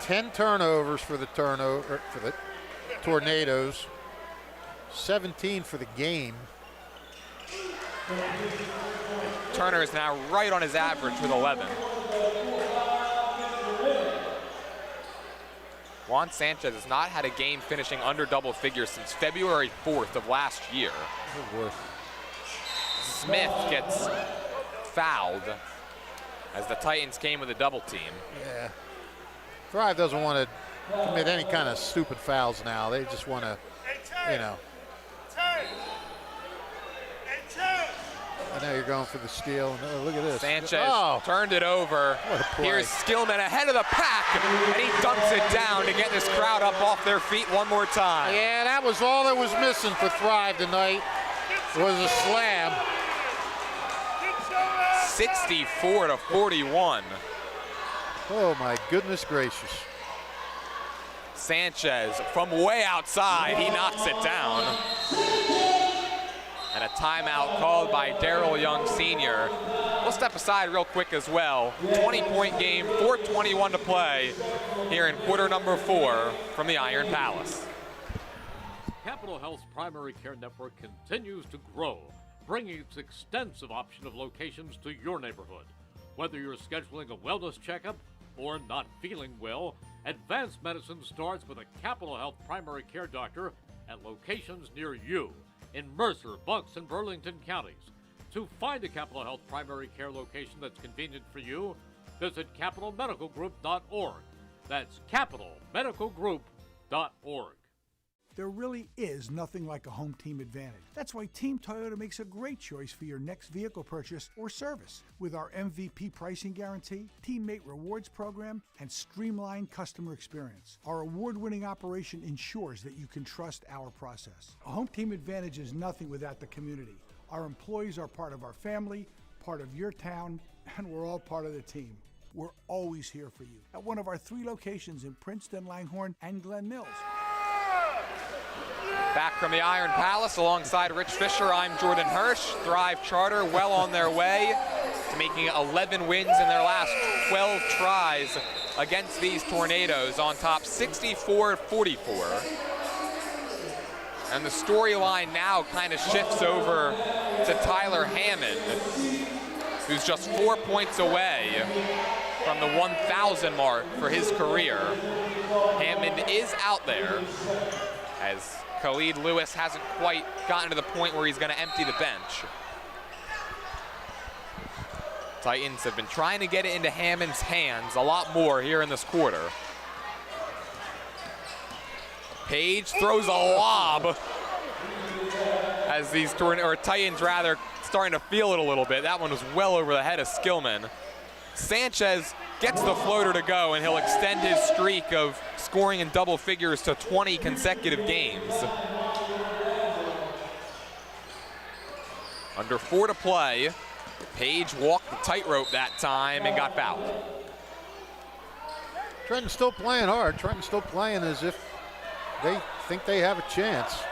10 turnovers for the Tornadoes. 17 for the game. Turner is now right on his average with 11. Juan Sanchez has not had a game finishing under double figures since February 4th of last year. Oh boy. Smith gets fouled as the Titans came with a double team. Yeah. Thrive doesn't want to commit any kind of stupid fouls now. They just want to, you know. I know you're going for the steal. Oh, look at this. Sanchez turned it over. What a play. Here's Skillman ahead of the pack, and he dunks it down to get this crowd up off their feet one more time. Yeah, that was all that was missing for Thrive tonight, was a slam. 64-41. Oh, my goodness gracious. Sanchez from way outside, he knocks it down. And a timeout called by Darrell Young Sr. We'll step aside real quick as well. 20-point game, 4:21 to play here in quarter number 4 from the Iron Palace. Capital Health's primary care network continues to grow, bringing its extensive option of locations to your neighborhood. Whether you're scheduling a wellness checkup or not feeling well, advanced medicine starts with a Capital Health primary care doctor at locations near you in Mercer, Bucks, and Burlington counties. To find a Capital Health primary care location that's convenient for you, visit capitalmedicalgroup.org. That's capitalmedicalgroup.org. There really is nothing like a home team advantage. That's why Team Toyota makes a great choice for your next vehicle purchase or service. With our MVP pricing guarantee, teammate rewards program, and streamlined customer experience, our award-winning operation ensures that you can trust our process. A home team advantage is nothing without the community. Our employees are part of our family, part of your town, and we're all part of the team. We're always here for you at one of our 3 locations in Princeton, Langhorne, and Glen Mills. Back from the Iron Palace alongside Rich Fisher, I'm Jordan Hirsch. Thrive Charter well on their way to making 11 wins in their last 12 tries against these Tornadoes, on top 64-44. And the storyline now kind of shifts over to Tyler Hammond, who's just 4 points away from the 1,000 mark for his career. Hammond is out there, as Khalid Lewis hasn't quite gotten to the point where he's going to empty the bench. Titans have been trying to get it into Hammond's hands a lot more here in this quarter. Page throws a lob as these Titans rather starting to feel it a little bit. That one was well over the head of Skillman. Sanchez gets the floater to go, and he'll extend his streak of scoring in double figures to 20 consecutive games. Under 4 to play. Page walked the tightrope that time and got fouled. Trenton's still playing hard. Trenton's still playing as if they think they have a chance.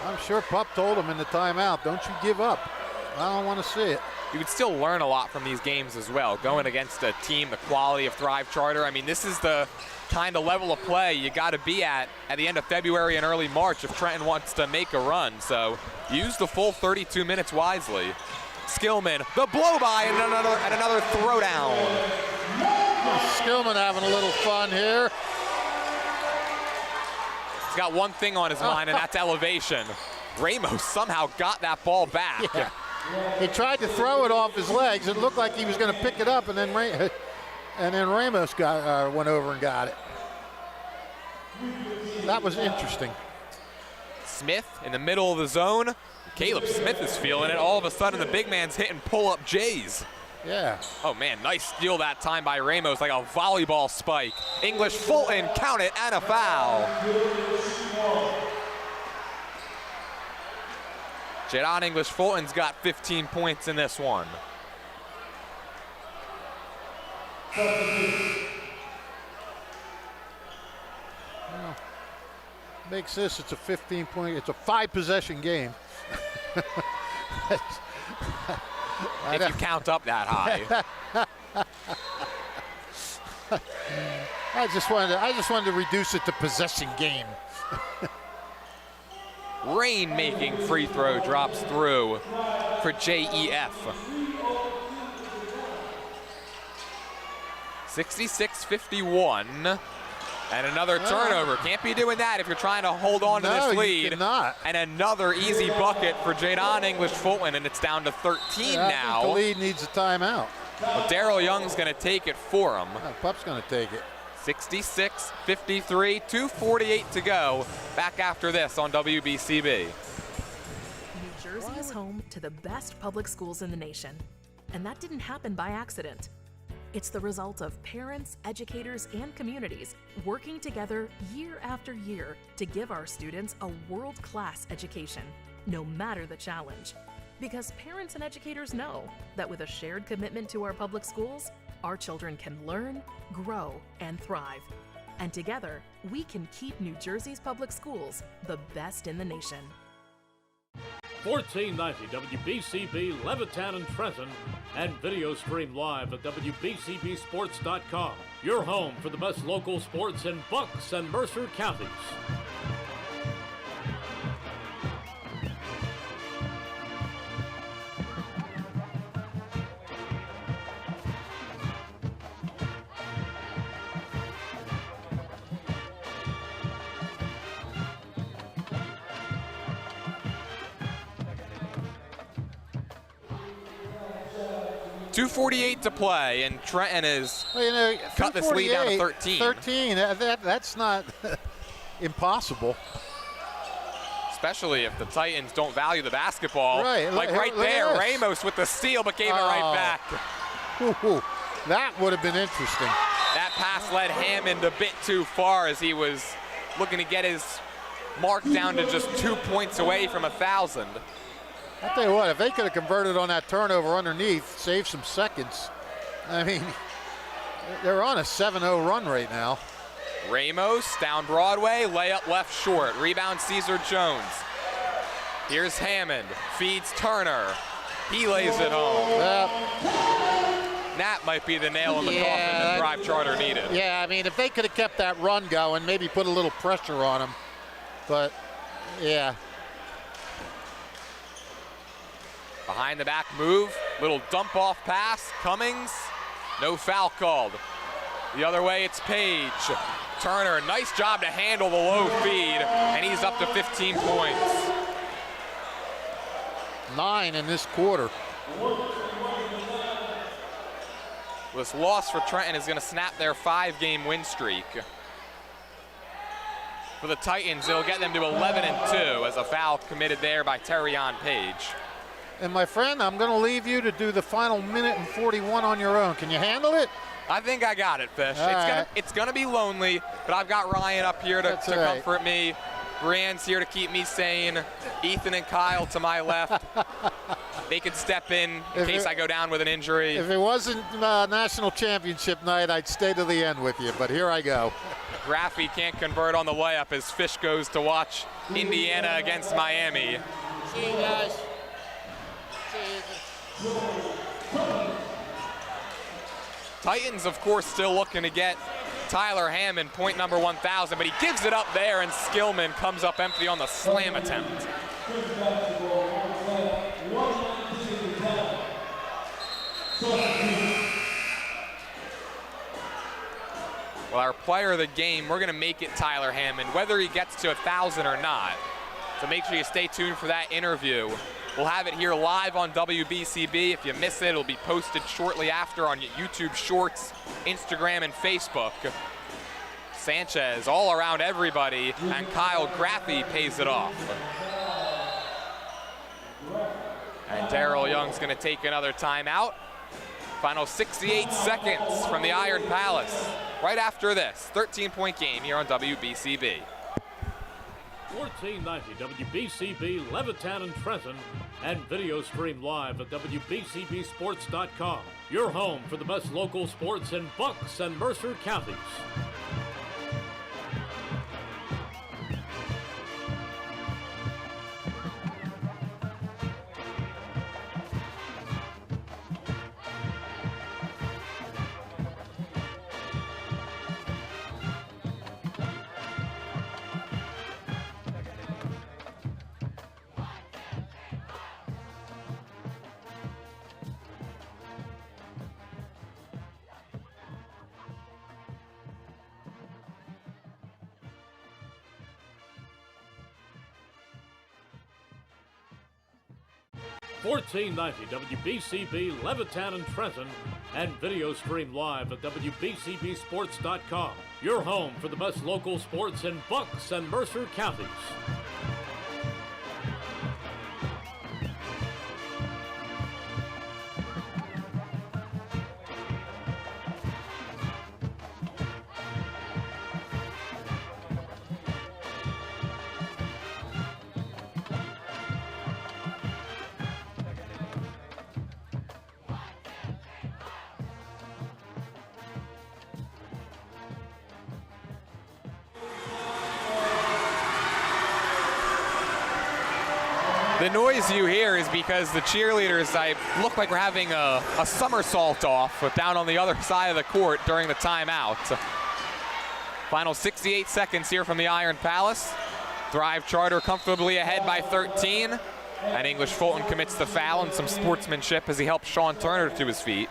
I'm sure Pup told him in the timeout, don't you give up. I don't want to see it. You would still learn a lot from these games as well, going against a team the quality of Thrive Charter. I mean, this is the kind of level of play you got to be at the end of February and early March if Trenton wants to make a run. So use the full 32 minutes wisely. Skillman, the blow-by, and another throwdown. Skillman having a little fun here. He's got one thing on his mind, and that's elevation. Ramos somehow got that ball back. Yeah. He tried to throw it off his legs. It looked like he was going to pick it up, and then Ramos went over and got it. That was interesting. Smith in the middle of the zone. Caleb Smith is feeling it. All of a sudden, the big man's hitting pull-up J's. Yeah. Oh, man, nice steal that time by Ramos, like a volleyball spike. English Fulton, count it, and a foul. Jadon English Fulton's got 15 points in this one. Well, makes this, it's a 15-point, it's a 5-possession game. If you count up that high. I just wanted to reduce it to possession game. Rain-making free throw drops through for JEF. 66-51. And another turnover. Can't be doing that if you're trying to hold on to this lead. You cannot. And another easy bucket for Jadon English-Fulton, and it's down to 13 now. I think the lead needs a timeout. Well, Daryl Young's going to take it for him. Pup's going to take it. 66-53, 2:48 to go. Back after this on WBCB. New Jersey is home to the best public schools in the nation. And that didn't happen by accident. It's the result of parents, educators, and communities working together year after year to give our students a world-class education, no matter the challenge. Because parents and educators know that with a shared commitment to our public schools, our children can learn, grow, and thrive. And together, we can keep New Jersey's public schools the best in the nation. 1490 WBCB Levittown and Trenton, and video stream live at WBCBSports.com. Your home for the best local sports in Bucks and Mercer counties. .248 to play, and Trenton is cut this lead down to 13. 13, that's not impossible. Especially if the Titans don't value the basketball. Right, like right there, Ramos with the steal, but gave it right back. Ooh, that would have been interesting. That pass led Hammond a bit too far as he was looking to get his mark down to just 2 points away from 1,000. I'll tell you what, if they could have converted on that turnover underneath, saved some seconds, I mean, they're on a 7-0 run right now. Ramos down Broadway, layup left short. Rebound Cesar Jones. Here's Hammond, feeds Turner. He lays it home. That might be the nail in the coffin that Thrive Charter needed. Yeah, I mean, if they could have kept that run going, maybe put a little pressure on them. But, yeah. Behind the back move, little dump off pass, Cummings, no foul called. The other way, it's Page. Turner, nice job to handle the low feed, and he's up to 15 points. 9 in this quarter. This loss for Trenton is going to snap their 5-game win streak. For the Titans, it'll get them to 11-2 as a foul committed there by Terrion Page. And my friend, I'm going to leave you to do the final minute and 41 on your own. Can you handle it? I think I got it, Fish. It's gonna be lonely, but I've got Ryan up here to comfort me. Brienne's here to keep me sane. Ethan and Kyle to my left. They could step in case I go down with an injury. If it wasn't national championship night, I'd stay to the end with you, but here I go. Graffy can't convert on the layup as Fish goes to watch Indiana against Miami. See you guys. Titans, of course, still looking to get Tyler Hammond, point number 1,000, but he gives it up there, and Skillman comes up empty on the slam attempt. Well, our player of the game, we're going to make it Tyler Hammond, whether he gets to 1,000 or not. So make sure you stay tuned for that interview. We'll have it here live on WBCB. If you miss it, it'll be posted shortly after on YouTube Shorts, Instagram, and Facebook. Sanchez all around everybody, and Kyle Graffy pays it off. And Daryl Young's going to take another timeout. Final 68 seconds from the Iron Palace. Right after this, 13-point game here on WBCB. 1490 WBCB Levittown and Trenton, and video stream live at WBCBSports.com. Your home for the best local sports in Bucks and Mercer counties. 1490 WBCB Levittown and Trenton, and video stream live at WBCBSports.com. Your home for the best local sports in Bucks and Mercer counties. The noise you hear is because the cheerleaders look like we're having a somersault off down on the other side of the court during the timeout. Final 68 seconds here from the Iron Palace. Thrive Charter comfortably ahead by 13. And English Fulton commits the foul and some sportsmanship as he helps Sean Turner to his feet.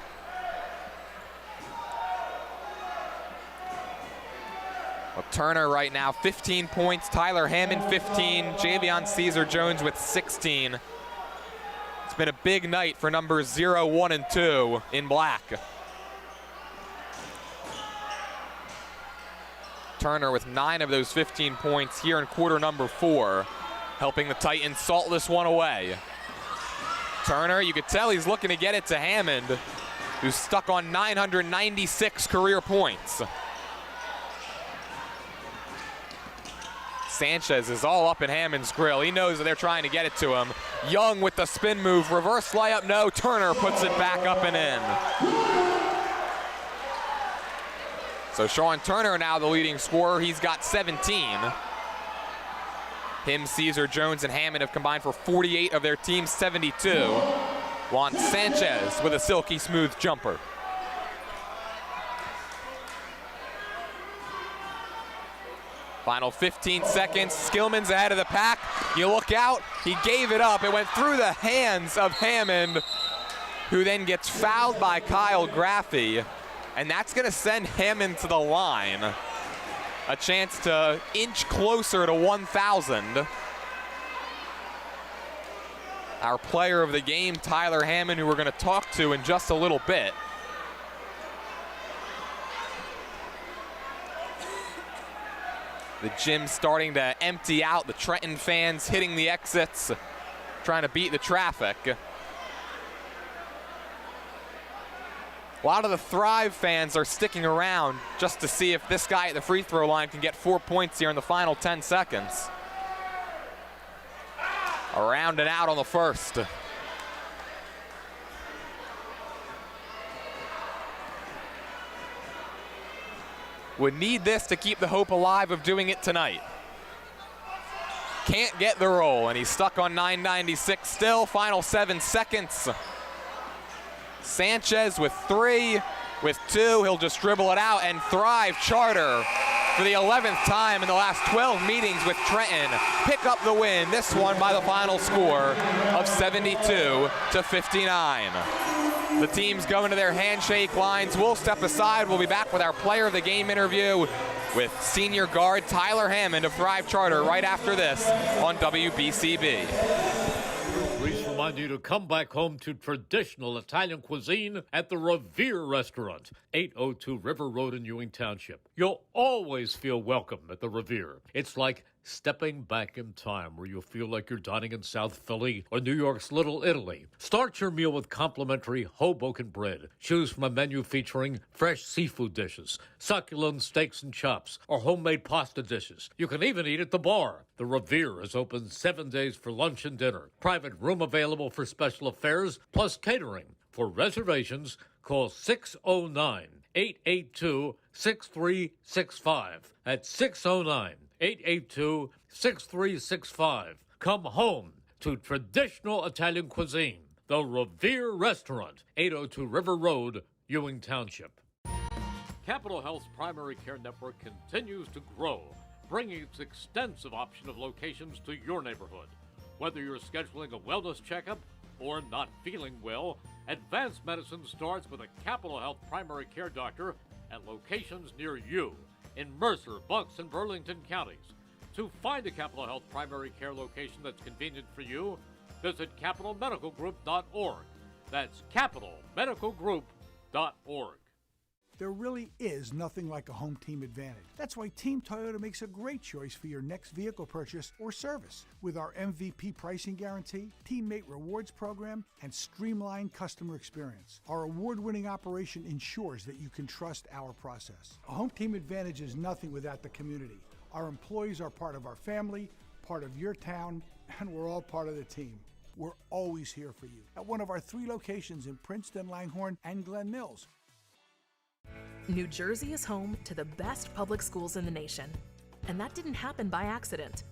Well, Turner right now, 15 points. Tyler Hammond, 15. Javion Caesar-Jones with 16. It's been a big night for numbers 0, 1, and 2 in black. Turner with 9 of those 15 points here in quarter number 4, helping the Titans salt this one away. Turner, you could tell he's looking to get it to Hammond, who's stuck on 996 career points. Sanchez is all up in Hammond's grill. He knows that they're trying to get it to him. Young with the spin move, reverse layup, no. Turner puts it back up and in. So Sean Turner now the leading scorer. He's got 17. Him, Caesar-Jones, and Hammond have combined for 48 of their team's 72. Juan Sanchez with a silky smooth jumper. Final 15 seconds, Skillman's ahead of the pack. You look out, he gave it up. It went through the hands of Hammond, who then gets fouled by Kyle Graffey. And that's gonna send Hammond to the line. A chance to inch closer to 1,000. Our player of the game, Tyler Hammond, who we're gonna talk to in just a little bit. The gym starting to empty out, the Trenton fans hitting the exits, trying to beat the traffic. A lot of the Thrive fans are sticking around just to see if this guy at the free throw line can get 4 points here in the final 10 seconds. Around and out on the first. Would need this to keep the hope alive of doing it tonight. Can't get the roll, and he's stuck on 996 still. Final 7 seconds. Sanchez with 3, with 2, he'll just dribble it out, and Thrive Charter for the 11th time in the last 12 meetings with Trenton pick up the win, this one by the final score of 72-59. The teams going to their handshake lines. We'll step aside. We'll be back with our player of the game interview with senior guard Tyler Hammond of Thrive Charter right after this on WBCB. Please remind you to come back home to traditional Italian cuisine at the Revere Restaurant, 802 River Road in Ewing Township. You'll always feel welcome at the Revere. It's like stepping back in time where you'll feel like you're dining in South Philly or New York's Little Italy. Start your meal with complimentary Hoboken bread. Choose from a menu featuring fresh seafood dishes, succulent steaks and chops, or homemade pasta dishes. You can even eat at the bar. The Revere is open 7 days for lunch and dinner. Private room available for special affairs, plus catering. For reservations, call 609-882-6365. That's 609-882-6365. Come home to traditional Italian cuisine. The Revere Restaurant, 802 River Road, Ewing Township. Capital Health's primary care network continues to grow, bringing its extensive option of locations to your neighborhood. Whether you're scheduling a wellness checkup or not feeling well, advanced medicine starts with a Capital Health primary care doctor at locations near you in Mercer, Bucks, and Burlington counties. To find a Capital Health primary care location that's convenient for you, visit capitalmedicalgroup.org. That's capitalmedicalgroup.org. There really is nothing like a home team advantage. That's why Team Toyota makes a great choice for your next vehicle purchase or service. With our MVP pricing guarantee, teammate rewards program, and streamlined customer experience, our award-winning operation ensures that you can trust our process. A home team advantage is nothing without the community. Our employees are part of our family, part of your town, and we're all part of the team. We're always here for you at one of our 3 locations in Princeton, Langhorne, and Glen Mills. New Jersey is home to the best public schools in the nation, and that didn't happen by accident.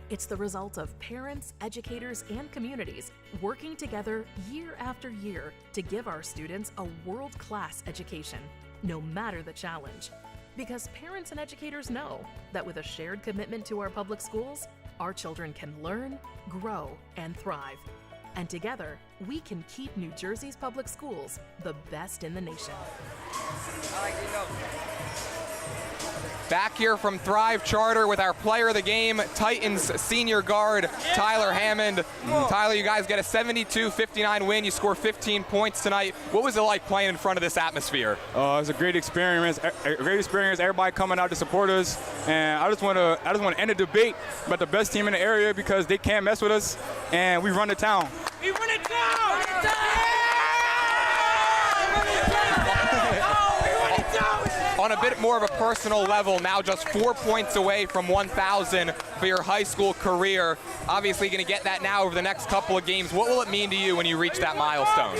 It's the result of parents, educators, and communities working together year after year to give our students a world-class education, no matter the challenge. Because parents and educators know that with a shared commitment to our public schools, our children can learn, grow, and thrive. And together, we can keep New Jersey's public schools the best in the nation. Back here from Thrive Charter with our player of the game, Titans senior guard, Tyler Hammond. Tyler, you guys get a 72-59 win. You score 15 points tonight. What was it like playing in front of this atmosphere? It was a great experience. Everybody coming out to support us, and I just want to end the debate about the best team in the area because they can't mess with us, and we run the town. We run it down! On a bit more of a personal level, now just 4 points away from 1,000 for your high school career. Obviously going to get that now over the next couple of games. What will it mean to you when you reach that milestone?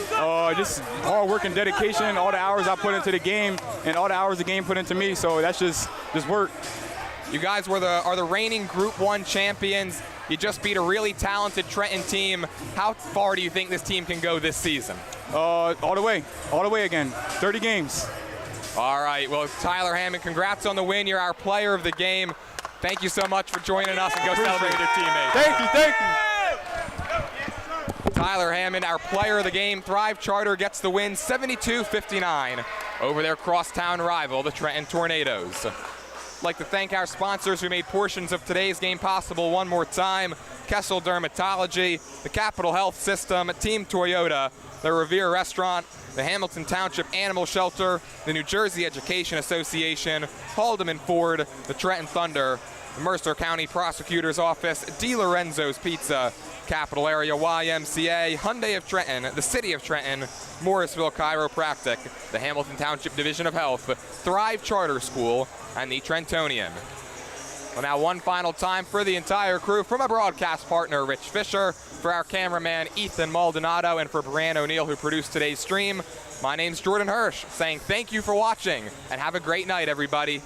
Just hard work and dedication, all the hours I put into the game and all the hours the game put into me, so that's just work. You guys are the reigning Group 1 champions. You just beat a really talented Trenton team. How far do you think this team can go this season? All the way again, 30 games. All right, well, Tyler Hammond, congrats on the win. You're our player of the game. Thank you so much for joining us, and go celebrate your teammates. Thank you. Tyler Hammond, our player of the game. Thrive Charter gets the win 72-59 over their crosstown rival, the Trenton Tornadoes. I'd like to thank our sponsors who made portions of today's game possible one more time. Kessel Dermatology, the Capital Health System, Team Toyota, the Revere Restaurant, the Hamilton Township Animal Shelter, the New Jersey Education Association, Haldeman Ford, the Trenton Thunder, the Mercer County Prosecutor's Office, DiLorenzo's Pizza, Capital Area YMCA, Hyundai of Trenton, the City of Trenton, Morrisville Chiropractic, the Hamilton Township Division of Health, Thrive Charter School, and the Trentonian. Well, now one final time for the entire crew, from our broadcast partner, Rich Fisher, for our cameraman, Ethan Maldonado, and for Brian O'Neill, who produced today's stream. My name's Jordan Hirsch, saying thank you for watching, and have a great night, everybody.